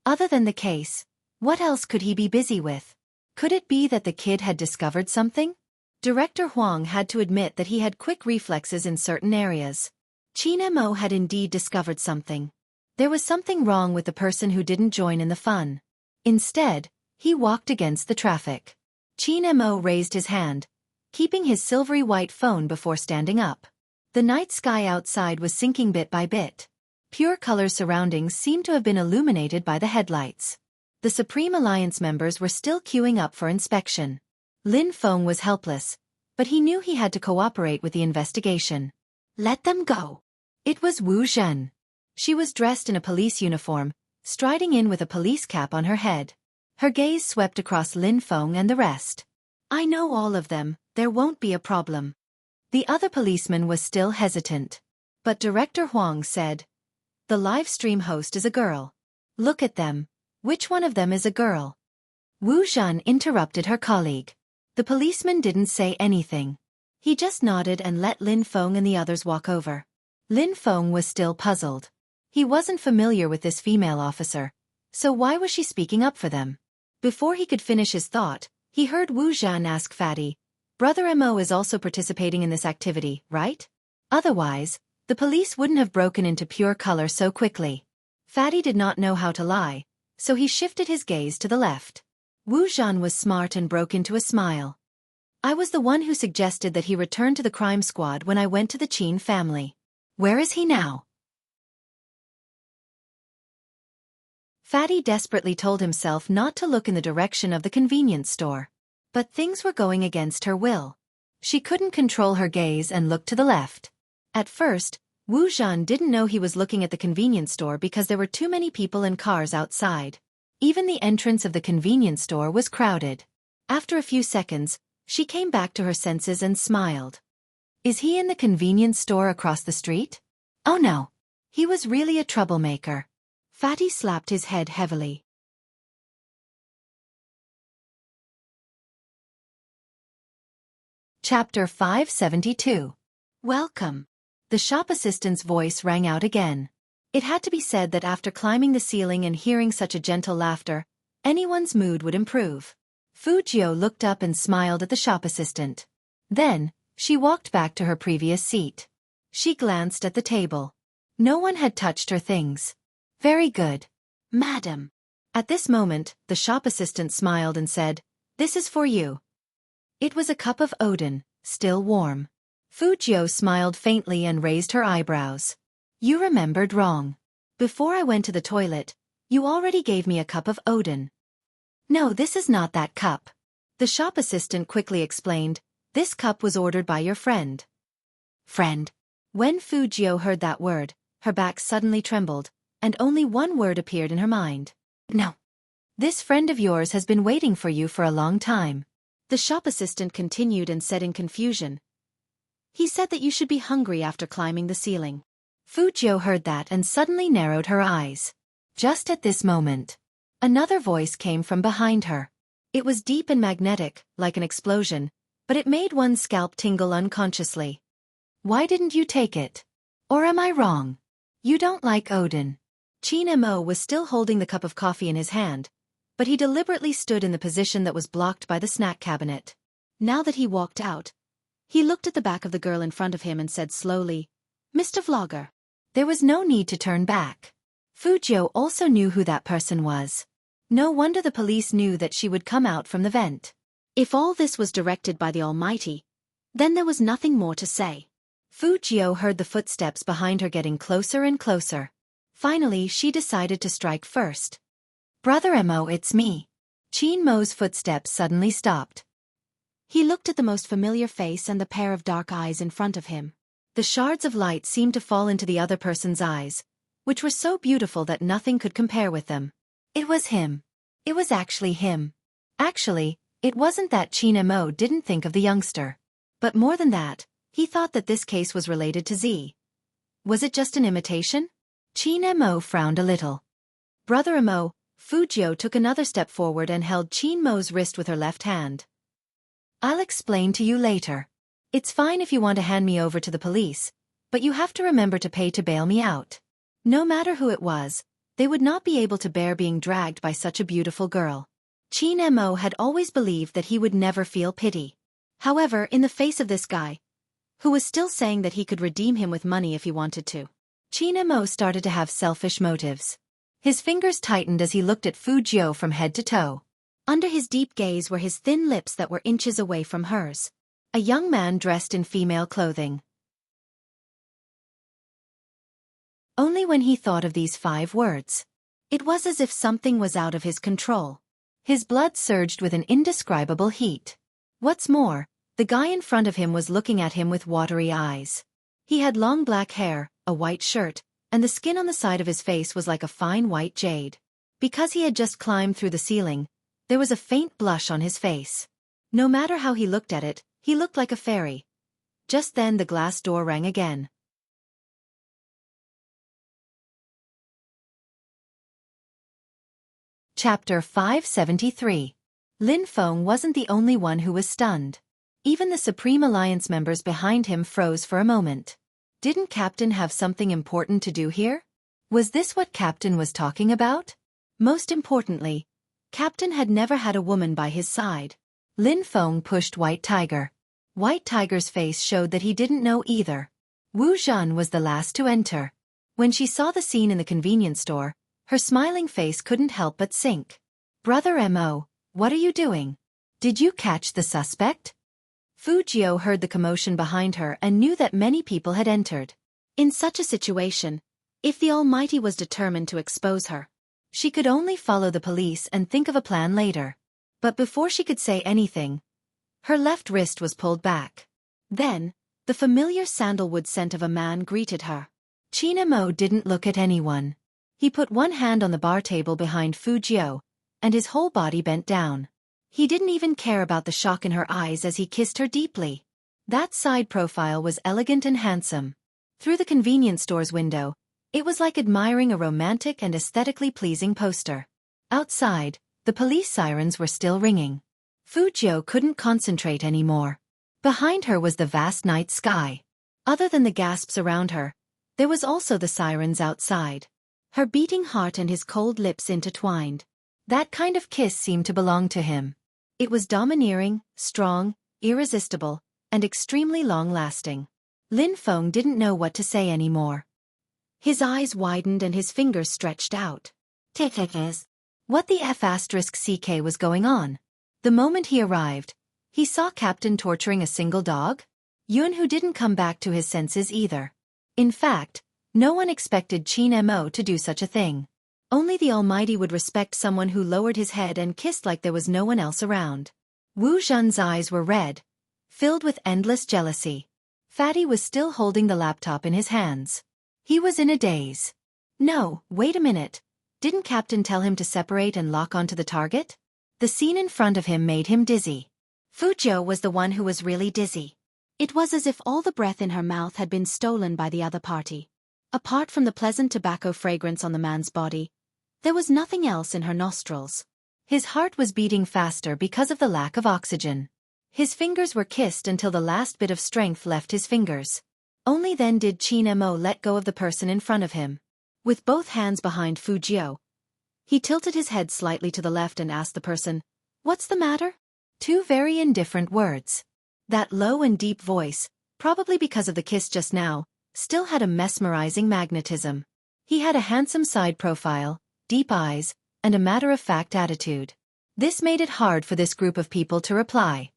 Other than the case, what else could he be busy with? Could it be that the kid had discovered something? Director Huang had to admit that he had quick reflexes in certain areas. Qin Mo had indeed discovered something. There was something wrong with the person who didn't join in the fun. Instead, he walked against the traffic. Qin Mo raised his hand, keeping his silvery white phone before standing up. The night sky outside was sinking bit by bit. Pure Color's surroundings seemed to have been illuminated by the headlights. The Supreme Alliance members were still queuing up for inspection. Lin Feng was helpless, but he knew he had to cooperate with the investigation. Let them go. It was Wu Zhen. She was dressed in a police uniform, striding in with a police cap on her head. Her gaze swept across Lin Feng and the rest. I know all of them, there won't be a problem. The other policeman was still hesitant. But Director Huang said, the live stream host is a girl. Look at them. Which one of them is a girl? Wu Zhen interrupted her colleague. The policeman didn't say anything. He just nodded and let Lin Feng and the others walk over. Lin Feng was still puzzled. He wasn't familiar with this female officer, so why was she speaking up for them? Before he could finish his thought, he heard Wu Zhen ask Fatty, Brother Mo is also participating in this activity, right? Otherwise, the police wouldn't have broken into Pure Color so quickly. Fatty did not know how to lie, so he shifted his gaze to the left. Wu Zhen was smart and broke into a smile. I was the one who suggested that he return to the crime squad when I went to the Qin family. Where is he now? Fatty desperately told himself not to look in the direction of the convenience store. But things were going against her will. She couldn't control her gaze and looked to the left. At first, Wu Zhen didn't know he was looking at the convenience store because there were too many people and cars outside. Even the entrance of the convenience store was crowded. After a few seconds, she came back to her senses and smiled. Is he in the convenience store across the street? Oh no. He was really a troublemaker. Fatty slapped his head heavily. Chapter 572. Welcome. The shop assistant's voice rang out again. It had to be said that after climbing the ceiling and hearing such a gentle laughter, anyone's mood would improve. Fu Jiu looked up and smiled at the shop assistant. Then, she walked back to her previous seat. She glanced at the table. No one had touched her things. Very good. Madam. At this moment, the shop assistant smiled and said, This is for you. It was a cup of Odin, still warm. Fu Jiu smiled faintly and raised her eyebrows. You remembered wrong. Before I went to the toilet, you already gave me a cup of Odin. No, this is not that cup. The shop assistant quickly explained, this cup was ordered by your friend. Friend. When Fu Jiu heard that word, her back suddenly trembled, and only one word appeared in her mind. No. This friend of yours has been waiting for you for a long time. The shop assistant continued and said in confusion. He said that you should be hungry after climbing the ceiling. Fu Jiu heard that and suddenly narrowed her eyes. Just at this moment, another voice came from behind her. It was deep and magnetic, like an explosion, but it made one's scalp tingle unconsciously. Why didn't you take it? Or am I wrong? You don't like Odin. Qin Mo was still holding the cup of coffee in his hand, but he deliberately stood in the position that was blocked by the snack cabinet. Now that he walked out, He looked at the back of the girl in front of him and said slowly, "Mr. Vlogger." There was no need to turn back. Fujio also knew who that person was. No wonder the police knew that she would come out from the vent. If all this was directed by the Almighty, then there was nothing more to say. Fujio heard the footsteps behind her getting closer and closer. Finally, she decided to strike first. "Brother Mo, it's me." Qin Mo's footsteps suddenly stopped. He looked at the most familiar face and the pair of dark eyes in front of him. The shards of light seemed to fall into the other person's eyes, which were so beautiful that nothing could compare with them. It was him. It was actually him. Actually, it wasn't that Qin Mo didn't think of the youngster. But more than that, he thought that this case was related to Z. Was it just an imitation? Qin Mo frowned a little. "Brother Mo," Fujio took another step forward and held Qin Mo's wrist with her left hand. "I'll explain to you later. It's fine if you want to hand me over to the police, but you have to remember to pay to bail me out." No matter who it was, they would not be able to bear being dragged by such a beautiful girl. Qin Mo had always believed that he would never feel pity. However, in the face of this guy, who was still saying that he could redeem him with money if he wanted to, Qin Mo started to have selfish motives. His fingers tightened as he looked at Fujio from head to toe. Under his deep gaze were his thin lips that were inches away from hers. A young man dressed in female clothing. Only when he thought of these 5 words, it was as if something was out of his control. His blood surged with an indescribable heat. What's more, the guy in front of him was looking at him with watery eyes. He had long black hair, a white shirt, and the skin on the side of his face was like a fine white jade. Because he had just climbed through the ceiling, there was a faint blush on his face. No matter how he looked at it, he looked like a fairy. Just then the glass door rang again. Chapter 573. Lin Feng wasn't the only one who was stunned. Even the Supreme Alliance members behind him froze for a moment. Didn't Captain have something important to do here? Was this what Captain was talking about? Most importantly, Captain had never had a woman by his side. Lin Feng pushed White Tiger. White Tiger's face showed that he didn't know either. Wu Zhan was the last to enter. When she saw the scene in the convenience store, her smiling face couldn't help but sink. "Brother Mo, what are you doing? Did you catch the suspect?" Fujio heard the commotion behind her and knew that many people had entered. In such a situation, if the Almighty was determined to expose her, she could only follow the police and think of a plan later. But before she could say anything, her left wrist was pulled back. Then, the familiar sandalwood scent of a man greeted her. Qin Mo didn't look at anyone. He put one hand on the bar table behind Fujio, and his whole body bent down. He didn't even care about the shock in her eyes as he kissed her deeply. That side profile was elegant and handsome. Through the convenience store's window, it was like admiring a romantic and aesthetically pleasing poster. Outside, the police sirens were still ringing. Fujio couldn't concentrate anymore. Behind her was the vast night sky. Other than the gasps around her, there was also the sirens outside. Her beating heart and his cold lips intertwined. That kind of kiss seemed to belong to him. It was domineering, strong, irresistible, and extremely long-lasting. Lin Feng didn't know what to say anymore. His eyes widened and his fingers stretched out. What the F***ck was going on? The moment he arrived, he saw Captain torturing a single dog? Yun who didn't come back to his senses either. In fact, no one expected Qin Mo to do such a thing. Only the Almighty would respect someone who lowered his head and kissed like there was no one else around. Wu Zhan's eyes were red, filled with endless jealousy. Fatty was still holding the laptop in his hands. He was in a daze. No, wait a minute. Didn't Captain tell him to separate and lock onto the target? The scene in front of him made him dizzy. Fujio was the one who was really dizzy. It was as if all the breath in her mouth had been stolen by the other party. Apart from the pleasant tobacco fragrance on the man's body, there was nothing else in her nostrils. His heart was beating faster because of the lack of oxygen. His fingers were kissed until the last bit of strength left his fingers. Only then did Qin Mo let go of the person in front of him. With both hands behind Fujio, he tilted his head slightly to the left and asked the person, "What's the matter?" Two very indifferent words. That low and deep voice, probably because of the kiss just now, still had a mesmerizing magnetism. He had a handsome side profile, deep eyes, and a matter-of-fact attitude. This made it hard for this group of people to reply.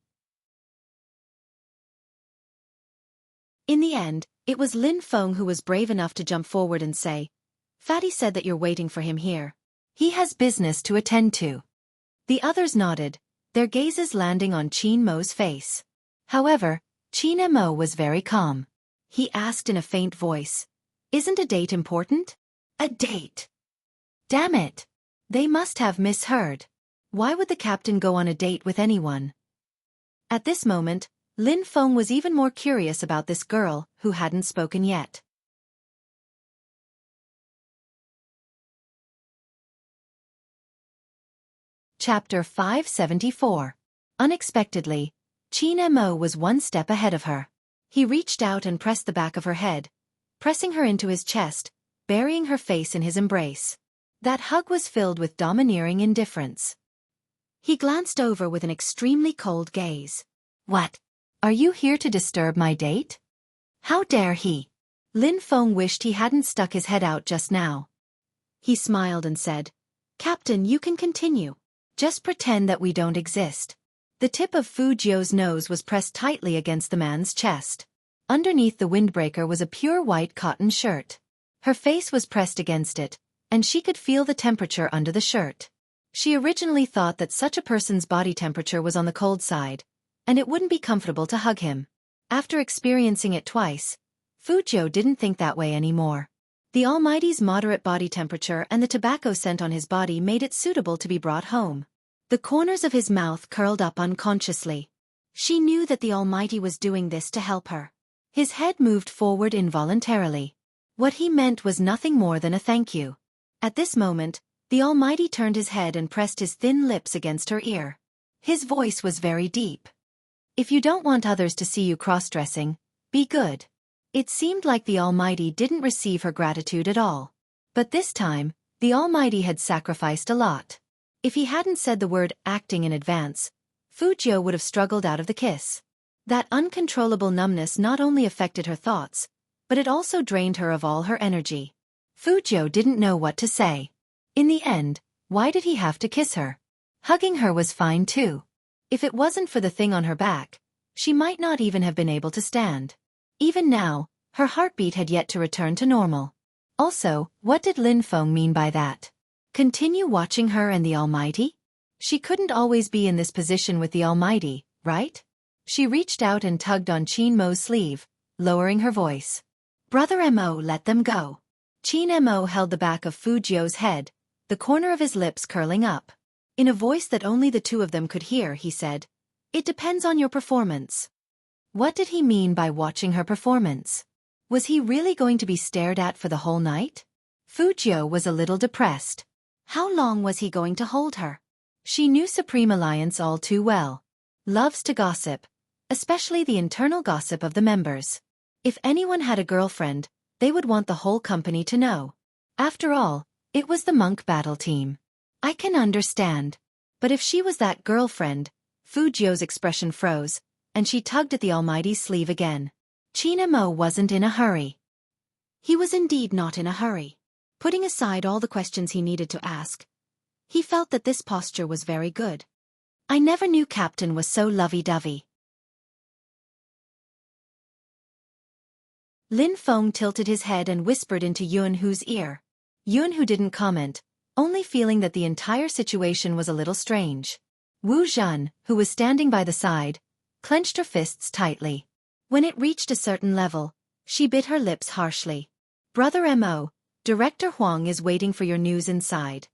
In the end, it was Lin Feng who was brave enough to jump forward and say, "Fatty said that you're waiting for him here. He has business to attend to." The others nodded, their gazes landing on Qin Mo's face. However, Qin Mo was very calm. He asked in a faint voice, "Isn't a date important?" "A date? Damn it! They must have misheard. Why would the captain go on a date with anyone?" At this moment, Lin Feng was even more curious about this girl who hadn't spoken yet. Chapter 574. Unexpectedly, Qin Mo was one step ahead of her. He reached out and pressed the back of her head, pressing her into his chest, burying her face in his embrace. That hug was filled with domineering indifference. He glanced over with an extremely cold gaze. "What? Are you here to disturb my date? How dare he?" Lin Feng wished he hadn't stuck his head out just now. He smiled and said, "Captain, you can continue. Just pretend that we don't exist." The tip of Fu Jiu's nose was pressed tightly against the man's chest. Underneath the windbreaker was a pure white cotton shirt. Her face was pressed against it, and she could feel the temperature under the shirt. She originally thought that such a person's body temperature was on the cold side, and it wouldn't be comfortable to hug him. After experiencing it twice, Fu Jiu didn't think that way anymore. The Almighty's moderate body temperature and the tobacco scent on his body made it suitable to be brought home. The corners of his mouth curled up unconsciously. She knew that the Almighty was doing this to help her. His head moved forward involuntarily. What he meant was nothing more than a thank you. At this moment, the Almighty turned his head and pressed his thin lips against her ear. His voice was very deep. "If you don't want others to see you cross-dressing, be good." It seemed like the Almighty didn't receive her gratitude at all. But this time, the Almighty had sacrificed a lot. If he hadn't said the word acting in advance, Fu Jiu would have struggled out of the kiss. That uncontrollable numbness not only affected her thoughts, but it also drained her of all her energy. Fu Jiu didn't know what to say. In the end, why did he have to kiss her? Hugging her was fine too. If it wasn't for the thing on her back, she might not even have been able to stand. Even now, her heartbeat had yet to return to normal. Also, what did Lin Feng mean by that? Continue watching her and the Almighty? She couldn't always be in this position with the Almighty, right? She reached out and tugged on Qin Mo's sleeve, lowering her voice. "Brother Mo, let them go." Qin Mo held the back of Fu Jiu's head, the corner of his lips curling up. In a voice that only the two of them could hear, he said, "It depends on your performance." What did he mean by watching her performance? Was he really going to be stared at for the whole night? Fu Jiu was a little depressed. How long was he going to hold her? She knew Supreme Alliance all too well. Loves to gossip, especially the internal gossip of the members. If anyone had a girlfriend, they would want the whole company to know. After all, it was the monk battle team. I can understand. But if she was that girlfriend, Fu Jiu's expression froze, and she tugged at the Almighty's sleeve again. Qin Mo wasn't in a hurry. He was indeed not in a hurry. Putting aside all the questions he needed to ask, he felt that this posture was very good. I never knew Captain was so lovey-dovey. Lin Feng tilted his head and whispered into Yunhu's ear. Yunhu didn't comment, only feeling that the entire situation was a little strange. Wu Zhan, who was standing by the side, clenched her fists tightly. When it reached a certain level, she bit her lips harshly. "Brother Mo, Director Huang is waiting for your news inside."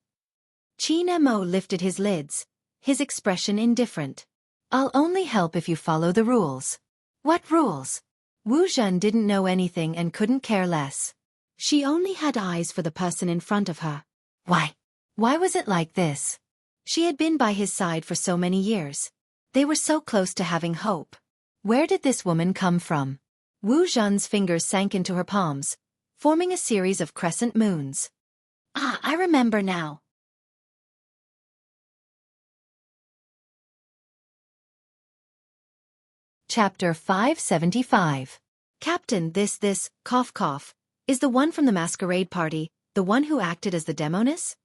Qin Mo lifted his lids, his expression indifferent. "I'll only help if you follow the rules." "What rules?" Wu Zhen didn't know anything and couldn't care less. She only had eyes for the person in front of her. Why was it like this? She had been by his side for so many years. They were so close to having hope. Where did this woman come from? Wu Zhen's fingers sank into her palms, forming a series of crescent moons. "Ah, I remember now." Chapter 575. Captain, this, cough cough, is the one from the masquerade party, the one who acted as the demoness?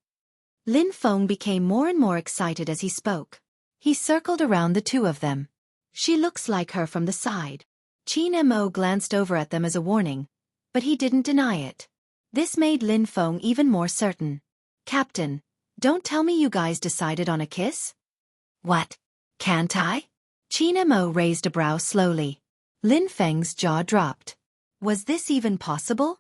Lin Feng became more and more excited as he spoke. He circled around the two of them. She looks like her from the side. Qin Mo glanced over at them as a warning, but he didn't deny it. This made Lin Feng even more certain. Captain, don't tell me you guys decided on a kiss? What? Can't I? Qin Mo raised a brow slowly. Lin Feng's jaw dropped. Was this even possible?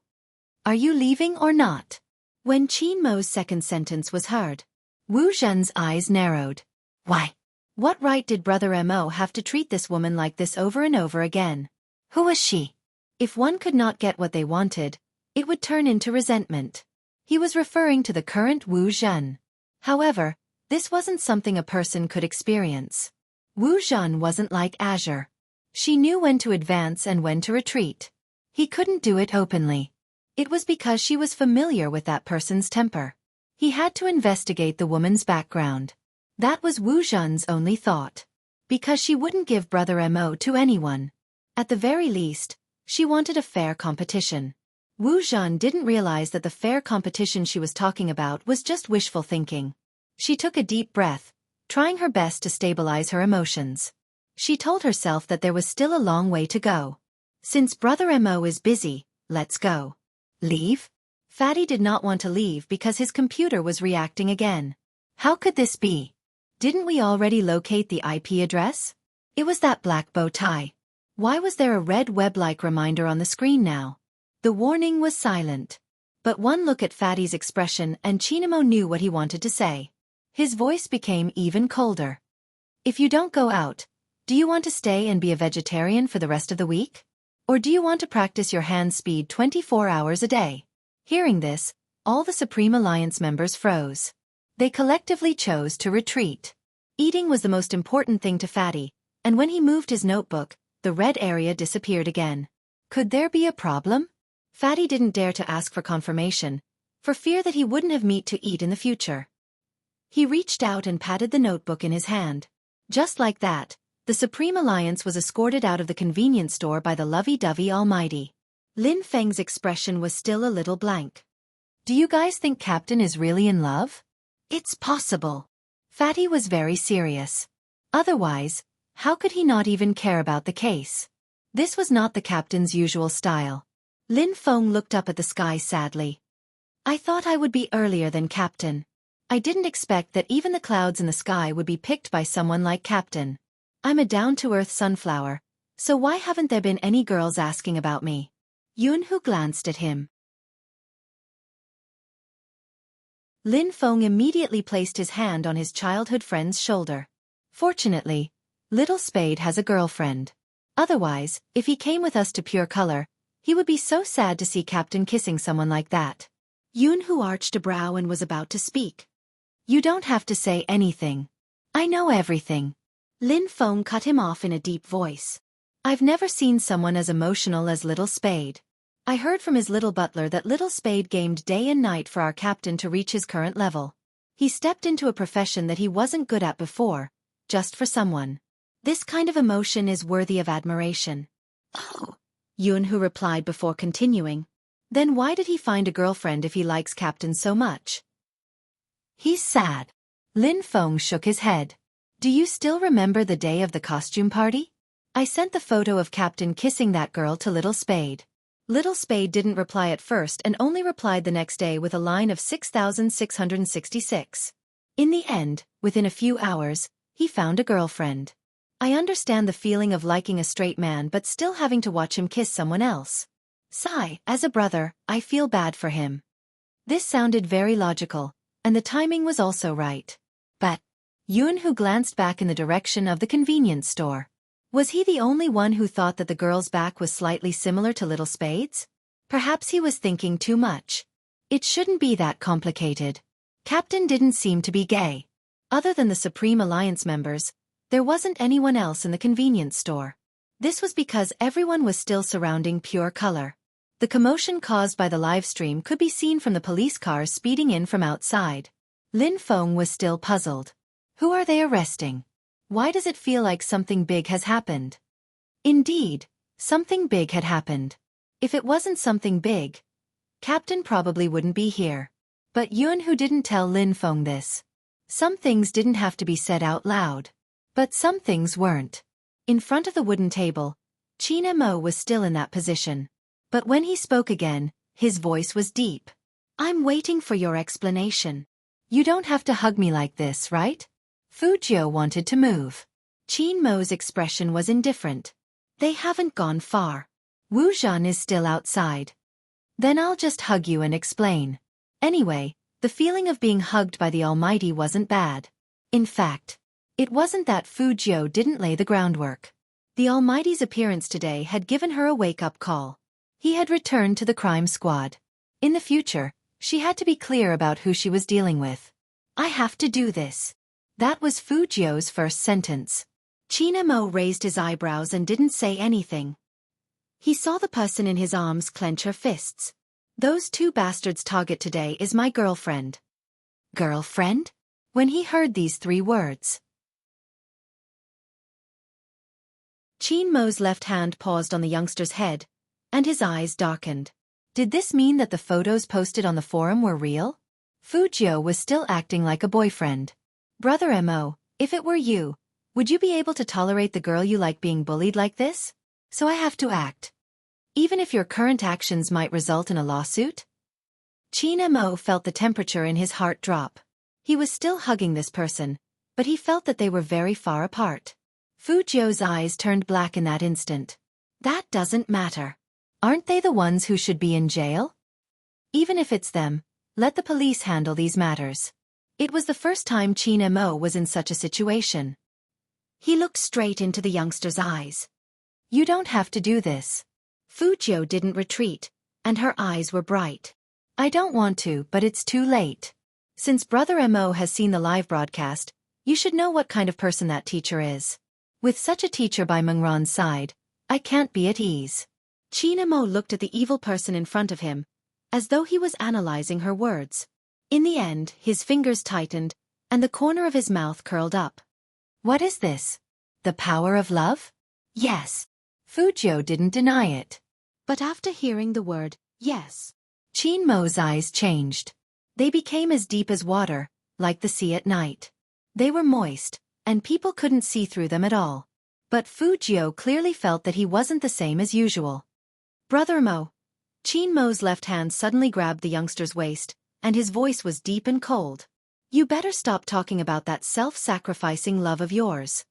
Are you leaving or not? When Qin Mo's second sentence was heard, Wu Zhen's eyes narrowed. Why? What right did Brother Mo have to treat this woman like this over and over again? Who was she? If one could not get what they wanted, it would turn into resentment. He was referring to the current Wu Zhen. However, this wasn't something a person could experience. Wu Zhen wasn't like Azure. She knew when to advance and when to retreat. He couldn't do it openly. It was because she was familiar with that person's temper. He had to investigate the woman's background. That was Wu Zhen's only thought. Because she wouldn't give Brother Mo to anyone. At the very least, she wanted a fair competition. Wu Zhen didn't realize that the fair competition she was talking about was just wishful thinking. She took a deep breath, trying her best to stabilize her emotions. She told herself that there was still a long way to go. Since Brother Mo is busy, let's go. Leave? Fatty did not want to leave because his computer was reacting again. How could this be? Didn't we already locate the IP address? It was that black bow tie. Why was there a red web-like reminder on the screen now? The warning was silent. But one look at Fatty's expression and Qin Mo knew what he wanted to say. His voice became even colder. If you don't go out, do you want to stay and be a vegetarian for the rest of the week? Or do you want to practice your hand speed 24 hours a day? Hearing this, all the Supreme Alliance members froze. They collectively chose to retreat. Eating was the most important thing to Fatty, and when he moved his notebook, the red area disappeared again. Could there be a problem? Fatty didn't dare to ask for confirmation, for fear that he wouldn't have meat to eat in the future. He reached out and patted the notebook in his hand. Just like that, the Supreme Alliance was escorted out of the convenience store by the lovey-dovey Almighty. Lin Feng's expression was still a little blank. Do you guys think Captain is really in love? It's possible. Fatty was very serious. Otherwise, how could he not even care about the case? This was not the Captain's usual style. Lin Feng looked up at the sky sadly. I thought I would be earlier than Captain. I didn't expect that even the clouds in the sky would be picked by someone like Captain. I'm a down-to-earth sunflower, so why haven't there been any girls asking about me? Yunhu glanced at him. Lin Feng immediately placed his hand on his childhood friend's shoulder. Fortunately, Little Spade has a girlfriend. Otherwise, if he came with us to Pure Color, he would be so sad to see Captain kissing someone like that. Yunhu arched a brow and was about to speak. You don't have to say anything. I know everything. Lin Feng cut him off in a deep voice. I've never seen someone as emotional as Little Spade. I heard from his little butler that Little Spade gamed day and night for our captain to reach his current level. He stepped into a profession that he wasn't good at before, just for someone. This kind of emotion is worthy of admiration. Oh, Yunhu replied before continuing. Then why did he find a girlfriend if he likes Captain so much? He's sad. Lin Feng shook his head. Do you still remember the day of the costume party? I sent the photo of Captain kissing that girl to Little Spade. Little Spade didn't reply at first and only replied the next day with a line of 6,666. In the end, within a few hours, he found a girlfriend. I understand the feeling of liking a straight man but still having to watch him kiss someone else. Sigh, as a brother, I feel bad for him. This sounded very logical, and the timing was also right. But Yunhu glanced back in the direction of the convenience store. Was he the only one who thought that the girl's back was slightly similar to Little Spade's? Perhaps he was thinking too much. It shouldn't be that complicated. Captain didn't seem to be gay. Other than the Supreme Alliance members, there wasn't anyone else in the convenience store. This was because everyone was still surrounding Pure Color. The commotion caused by the live stream could be seen from the police cars speeding in from outside. Lin Feng was still puzzled. Who are they arresting? Why does it feel like something big has happened? Indeed, something big had happened. If it wasn't something big, Captain probably wouldn't be here. But Yun who didn't tell Lin Feng this. Some things didn't have to be said out loud. But some things weren't. In front of the wooden table, Qin Mo was still in that position. But when he spoke again, his voice was deep. I'm waiting for your explanation. You don't have to hug me like this, right? Fu Jiu wanted to move. Qin Mo's expression was indifferent. They haven't gone far. Wu Zhan is still outside. Then I'll just hug you and explain. Anyway, the feeling of being hugged by the Almighty wasn't bad. In fact, it wasn't that Fu Jiu didn't lay the groundwork. The Almighty's appearance today had given her a wake-up call. He had returned to the crime squad. In the future, she had to be clear about who she was dealing with. I have to do this. That was Fu Jiu's first sentence. Qin Mo raised his eyebrows and didn't say anything. He saw the person in his arms clench her fists. Those two bastards' target today is my girlfriend. Girlfriend? When he heard these three words. Qin Mo's left hand paused on the youngster's head, and his eyes darkened. Did this mean that the photos posted on the forum were real? Fu Jiu was still acting like a boyfriend. Brother Mo, if it were you, would you be able to tolerate the girl you like being bullied like this? So I have to act. Even if your current actions might result in a lawsuit? Qin Mo felt the temperature in his heart drop. He was still hugging this person, but he felt that they were very far apart. Fu Jiu's eyes turned black in that instant. That doesn't matter. Aren't they the ones who should be in jail? Even if it's them, let the police handle these matters. It was the first time Qin Mo was in such a situation. He looked straight into the youngster's eyes. You don't have to do this. Fu Jiu didn't retreat, and her eyes were bright. I don't want to, but it's too late. Since Brother Mo has seen the live broadcast, you should know what kind of person that teacher is. With such a teacher by Mengran's side, I can't be at ease. Qin Mo looked at the evil person in front of him, as though he was analyzing her words. In the end, his fingers tightened, and the corner of his mouth curled up. What is this? The power of love? Yes. Fu Jiu didn't deny it. But after hearing the word, yes, Qin Mo's eyes changed. They became as deep as water, like the sea at night. They were moist, and people couldn't see through them at all. But Fu Jiu clearly felt that he wasn't the same as usual. Brother Mo. Qin Mo's left hand suddenly grabbed the youngster's waist, and his voice was deep and cold. You better stop talking about that self-sacrificing love of yours.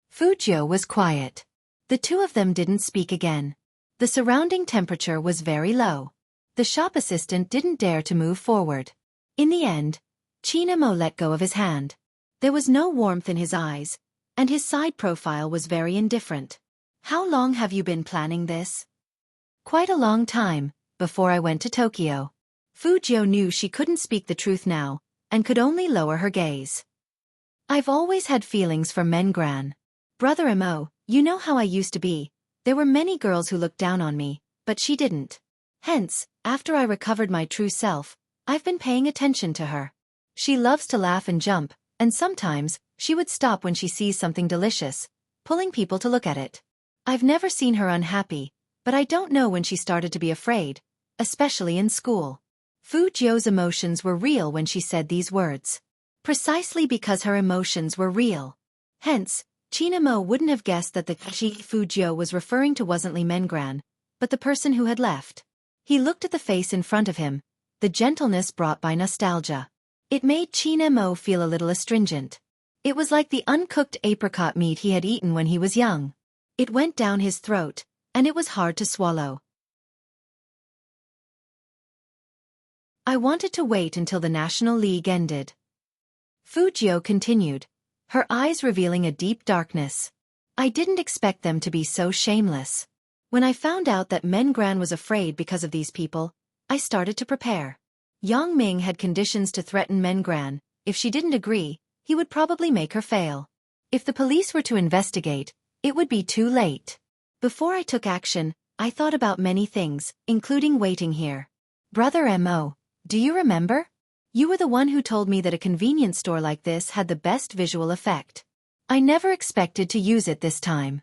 Fu Jiu was quiet. The two of them didn't speak again. The surrounding temperature was very low. The shop assistant didn't dare to move forward. In the end, Qin Mo let go of his hand. There was no warmth in his eyes, and his side profile was very indifferent. How long have you been planning this? Quite a long time, before I went to Tokyo. Fu Jiu knew she couldn't speak the truth now, and could only lower her gaze. I've always had feelings for Mengran. Brother Mo, you know how I used to be. There were many girls who looked down on me, but she didn't. Hence, after I recovered my true self, I've been paying attention to her. She loves to laugh and jump, and sometimes, she would stop when she sees something delicious, pulling people to look at it. I've never seen her unhappy, but I don't know when she started to be afraid, especially in school. Fu Jiu's emotions were real when she said these words. Precisely because her emotions were real. Hence, Qin Mo wouldn't have guessed that the she Fu Jiu was referring to wasn't Li Mengran, but the person who had left. He looked at the face in front of him, the gentleness brought by nostalgia. It made Qin Mo feel a little astringent. It was like the uncooked apricot meat he had eaten when he was young. It went down his throat, and it was hard to swallow. I wanted to wait until the National League ended. Fu Jiu continued, her eyes revealing a deep darkness. I didn't expect them to be so shameless. When I found out that Mengran was afraid because of these people, I started to prepare. Yang Ming had conditions to threaten Mengran. If she didn't agree, he would probably make her fail. If the police were to investigate, it would be too late. Before I took action, I thought about many things, including waiting here. Brother Mo, do you remember? You were the one who told me that a convenience store like this had the best visual effect. I never expected to use it this time.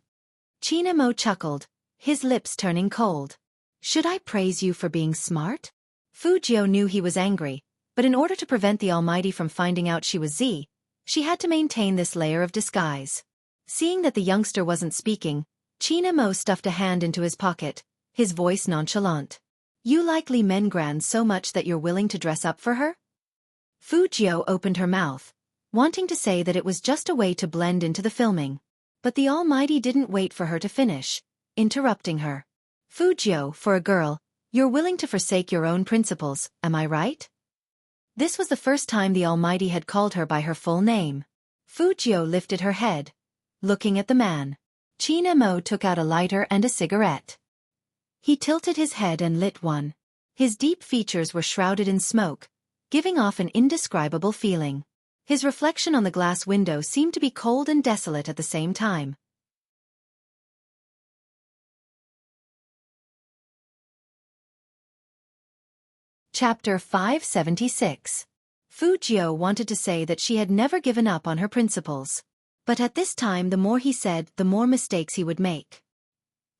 Mo chuckled, his lips turning cold. Should I praise you for being smart? Fujio knew he was angry, but in order to prevent the Almighty from finding out she was Z, she had to maintain this layer of disguise. Seeing that the youngster wasn't speaking, Mo stuffed a hand into his pocket, his voice nonchalant. You like Li Mengran so much that you're willing to dress up for her? Fujio opened her mouth, wanting to say that it was just a way to blend into the filming. But the Almighty didn't wait for her to finish, interrupting her. Fujio, for a girl, you're willing to forsake your own principles, am I right? This was the first time the Almighty had called her by her full name. Fujio lifted her head, looking at the man. Mo took out a lighter and a cigarette. He tilted his head and lit one. His deep features were shrouded in smoke, giving off an indescribable feeling. His reflection on the glass window seemed to be cold and desolate at the same time. Chapter 576. Fujio wanted to say that she had never given up on her principles. But at this time the more he said, the more mistakes he would make.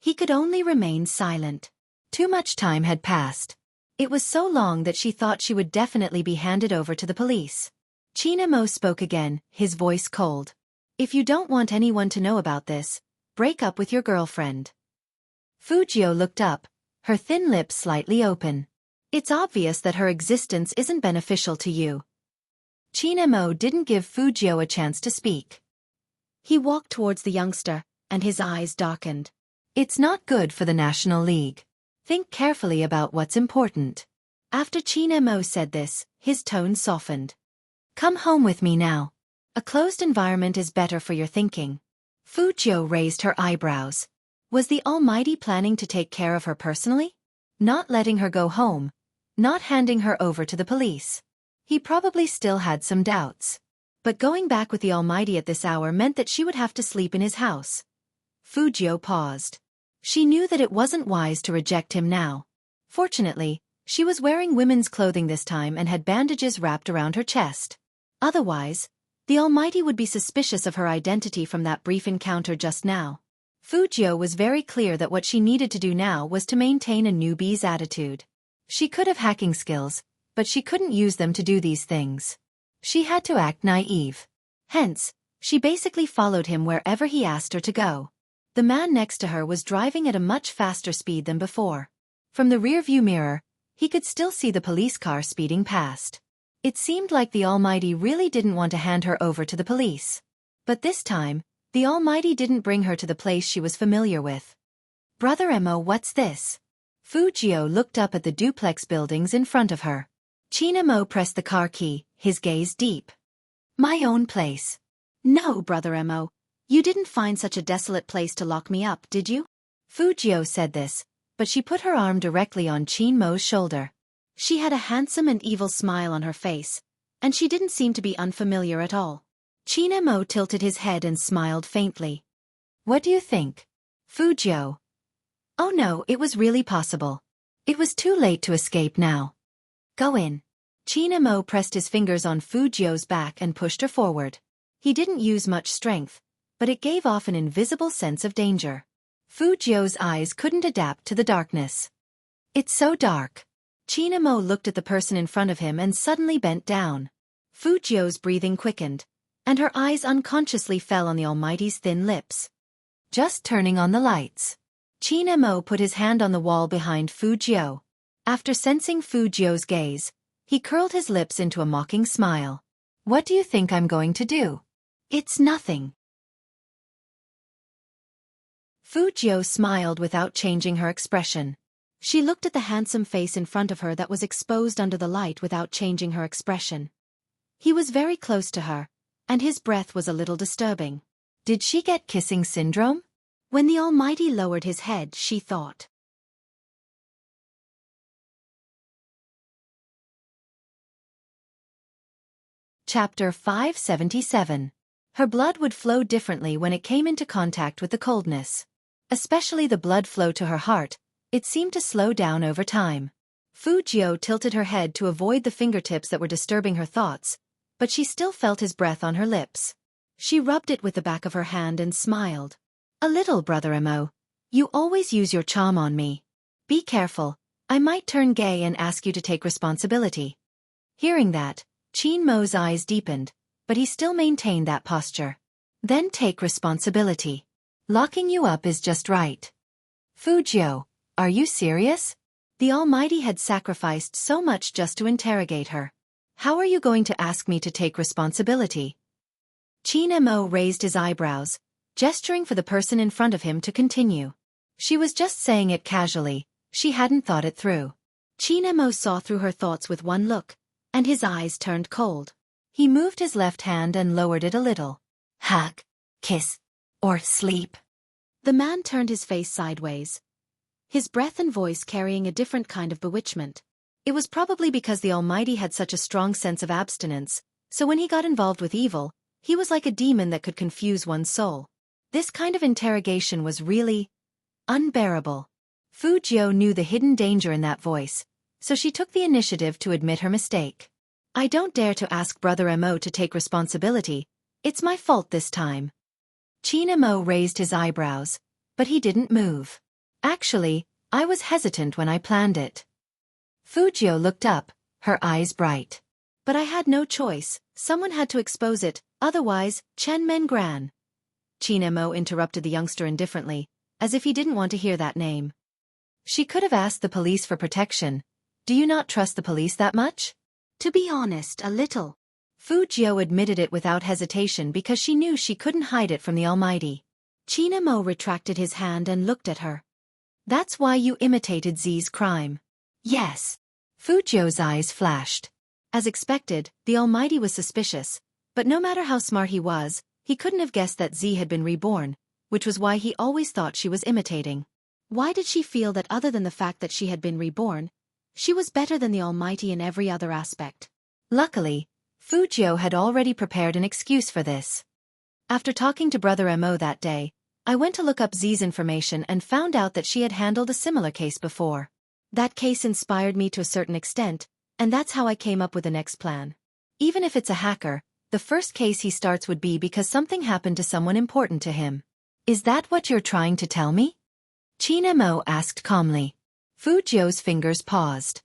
He could only remain silent. Too much time had passed. It was so long that she thought she would definitely be handed over to the police. Mo spoke again, his voice cold. If you don't want anyone to know about this, break up with your girlfriend. Fujio looked up, her thin lips slightly open. It's obvious that her existence isn't beneficial to you. Mo didn't give Fujio a chance to speak. He walked towards the youngster, and his eyes darkened. It's not good for the National League. Think carefully about what's important. After Mo said this, his tone softened. Come home with me now. A closed environment is better for your thinking. Fujio raised her eyebrows. Was the Almighty planning to take care of her personally? Not letting her go home, not handing her over to the police. He probably still had some doubts. But going back with the Almighty at this hour meant that she would have to sleep in his house. Fujio paused. She knew that it wasn't wise to reject him now. Fortunately, she was wearing women's clothing this time and had bandages wrapped around her chest. Otherwise, the Almighty would be suspicious of her identity from that brief encounter just now. Fujio was very clear that what she needed to do now was to maintain a newbie's attitude. She could have hacking skills, but she couldn't use them to do these things. She had to act naive. Hence, she basically followed him wherever he asked her to go. The man next to her was driving at a much faster speed than before. From the rearview mirror, he could still see the police car speeding past. It seemed like the Almighty really didn't want to hand her over to the police. But this time, the Almighty didn't bring her to the place she was familiar with. Brother Mo, what's this? Fujio looked up at the duplex buildings in front of her. Mo pressed the car key, his gaze deep. My own place. No, Brother Mo. You didn't find such a desolate place to lock me up, did you? Fujio said this, but she put her arm directly on Mo's shoulder. She had a handsome and evil smile on her face, and she didn't seem to be unfamiliar at all. Mo tilted his head and smiled faintly. What do you think? Fujio. Oh no, it was really possible. It was too late to escape now. Go in. Mo pressed his fingers on Fujio's back and pushed her forward. He didn't use much strength, but it gave off an invisible sense of danger. Fujio's eyes couldn't adapt to the darkness. It's so dark. Mo looked at the person in front of him and suddenly bent down. Fujio's breathing quickened, and her eyes unconsciously fell on the Almighty's thin lips. Just turning on the lights. Mo put his hand on the wall behind Fujio. After sensing Fujio's gaze, he curled his lips into a mocking smile. What do you think I'm going to do? It's nothing. Fujio smiled without changing her expression. She looked at the handsome face in front of her that was exposed under the light without changing her expression. He was very close to her, and his breath was a little disturbing. Did she get kissing syndrome? When the Almighty lowered his head, she thought. Chapter 577. Her blood would flow differently when it came into contact with the coldness. Especially the blood flow to her heart, it seemed to slow down over time. Fujio tilted her head to avoid the fingertips that were disturbing her thoughts, but she still felt his breath on her lips. She rubbed it with the back of her hand and smiled. A little, Brother Mo. You always use your charm on me. Be careful, I might turn gay and ask you to take responsibility. Hearing that, Qin Mo's eyes deepened, but he still maintained that posture. Then take responsibility. Locking you up is just right. Fujiu, are you serious? The Almighty had sacrificed so much just to interrogate her. How are you going to ask me to take responsibility? Qin Mo raised his eyebrows, gesturing for the person in front of him to continue. She was just saying it casually, she hadn't thought it through. Qin Mo saw through her thoughts with one look, and his eyes turned cold. He moved his left hand and lowered it a little. Hug, kiss, or sleep. The man turned his face sideways, his breath and voice carrying a different kind of bewitchment. It was probably because the Almighty had such a strong sense of abstinence, so when he got involved with evil, he was like a demon that could confuse one's soul. This kind of interrogation was really unbearable. Fujiu knew the hidden danger in that voice, so she took the initiative to admit her mistake. I don't dare to ask Brother Mo to take responsibility. It's my fault this time. Qin Mo raised his eyebrows, but he didn't move. Actually, I was hesitant when I planned it. Fujiu looked up, her eyes bright. But I had no choice, someone had to expose it, otherwise, Chen Mengran. Qin Mo interrupted the youngster indifferently, as if he didn't want to hear that name. She could have asked the police for protection. Do you not trust the police that much? To be honest, a little. Fujiu admitted it without hesitation because she knew she couldn't hide it from the Almighty. Qin Mo retracted his hand and looked at her. That's why you imitated Zi's crime. Yes. Fujiu's eyes flashed. As expected, the Almighty was suspicious, but no matter how smart he was, he couldn't have guessed that Z had been reborn, which was why he always thought she was imitating. Why did she feel that other than the fact that she had been reborn, she was better than the Almighty in every other aspect? Luckily, Fujiu had already prepared an excuse for this. After talking to Brother Mo that day, I went to look up Zi's information and found out that she had handled a similar case before. That case inspired me to a certain extent, and that's how I came up with the next plan. Even if it's a hacker, the first case he starts would be because something happened to someone important to him. Is that what you're trying to tell me? Qin Mo asked calmly. Fujiu's fingers paused.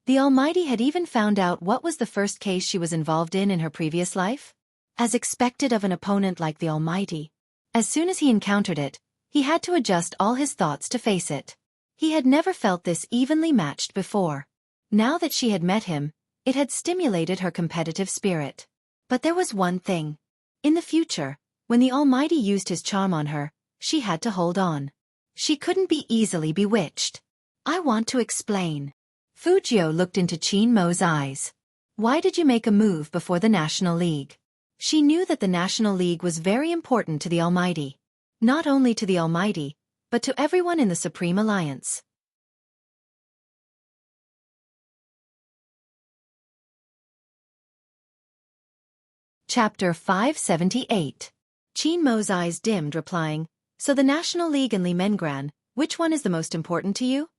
The Almighty had even found out what was the first case she was involved in her previous life? As expected of an opponent like the Almighty. As soon as he encountered it, he had to adjust all his thoughts to face it. He had never felt this evenly matched before. Now that she had met him, it had stimulated her competitive spirit. But there was one thing. In the future, when the Almighty used his charm on her, she had to hold on. She couldn't be easily bewitched. I want to explain. Fujiu looked into Qin Mo's eyes. Why did you make a move before the National League? She knew that the National League was very important to the Almighty. Not only to the Almighty, but to everyone in the Supreme Alliance. Chapter 578. Qin Mo's eyes dimmed, replying, So the National League and Li Mengran, which one is the most important to you?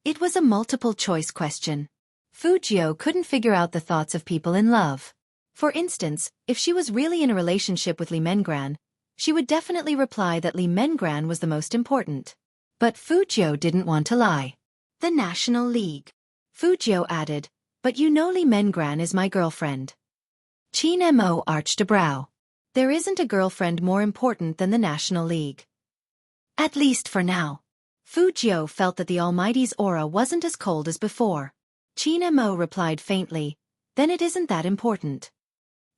It was a multiple-choice question. Fujiu couldn't figure out the thoughts of people in love. For instance, if she was really in a relationship with Li Mengran, she would definitely reply that Li Mengran was the most important. But Fujiu didn't want to lie. The National League. Fujiu added, but you know Li Mengran is my girlfriend. Qin Mo arched a brow. There isn't a girlfriend more important than the National League. At least for now. Fujiu felt that the Almighty's aura wasn't as cold as before. Qin Mo replied faintly, then it isn't that important.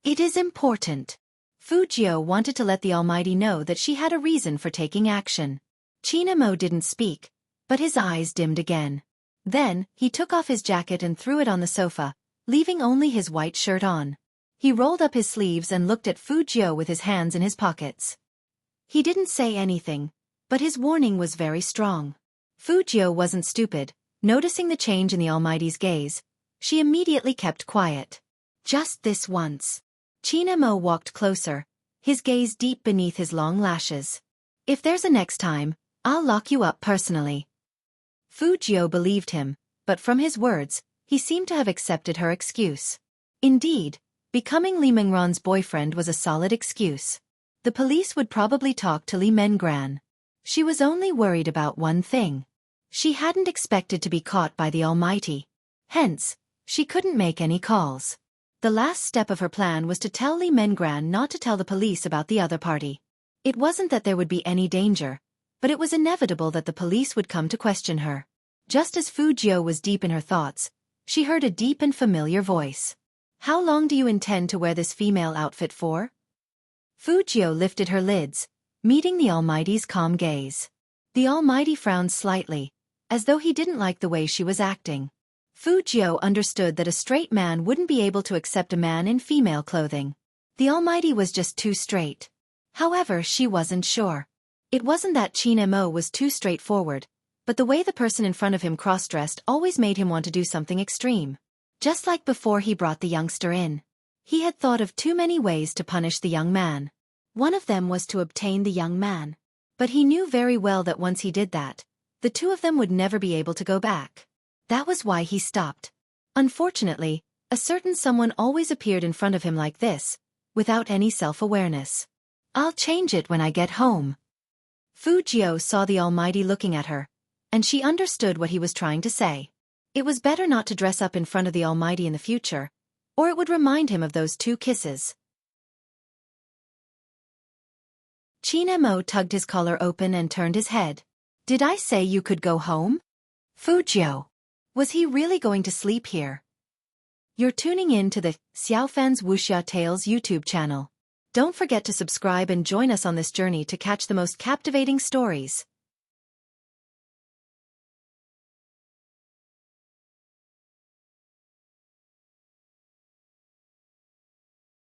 It is important. Fujiu wanted to let the Almighty know that she had a reason for taking action. Qin Mo didn't speak, but his eyes dimmed again. Then, he took off his jacket and threw it on the sofa, leaving only his white shirt on. He rolled up his sleeves and looked at Fujiu with his hands in his pockets. He didn't say anything, but his warning was very strong. Fujiu wasn't stupid. Noticing the change in the Almighty's gaze, she immediately kept quiet. Just this once. Qin Mo walked closer, his gaze deep beneath his long lashes. If there's a next time, I'll lock you up personally. Fujiu believed him, but from his words, he seemed to have accepted her excuse. Indeed, Becoming Li Mengran's boyfriend was a solid excuse. The police would probably talk to Li Mengran. She was only worried about one thing. She hadn't expected to be caught by the Almighty. Hence, she couldn't make any calls. The last step of her plan was to tell Li Mengran not to tell the police about the other party. It wasn't that there would be any danger, but it was inevitable that the police would come to question her. Just as Fu Jiu was deep in her thoughts, she heard a deep and familiar voice. "How long do you intend to wear this female outfit for?" Fu Jiu lifted her lids, meeting the Almighty's calm gaze. The Almighty frowned slightly, as though he didn't like the way she was acting. Fu Jiu understood that a straight man wouldn't be able to accept a man in female clothing. The Almighty was just too straight. However, she wasn't sure. It wasn't that Qin Mo was too straightforward, but the way the person in front of him cross-dressed always made him want to do something extreme. Just like before he brought the youngster in. He had thought of too many ways to punish the young man. One of them was to obtain the young man. But he knew very well that once he did that, the two of them would never be able to go back. That was why he stopped. Unfortunately, a certain someone always appeared in front of him like this, without any self-awareness. "I'll change it when I get home." Fu Jiu saw the Almighty looking at her, and she understood what he was trying to say. It was better not to dress up in front of the Almighty in the future, or it would remind him of those 2 kisses. Qin Mo tugged his collar open and turned his head. "Did I say you could go home?" Fu Jiu. Was he really going to sleep here? You're tuning in to the Xiaofan's Wuxia Tales YouTube channel. Don't forget to subscribe and join us on this journey to catch the most captivating stories.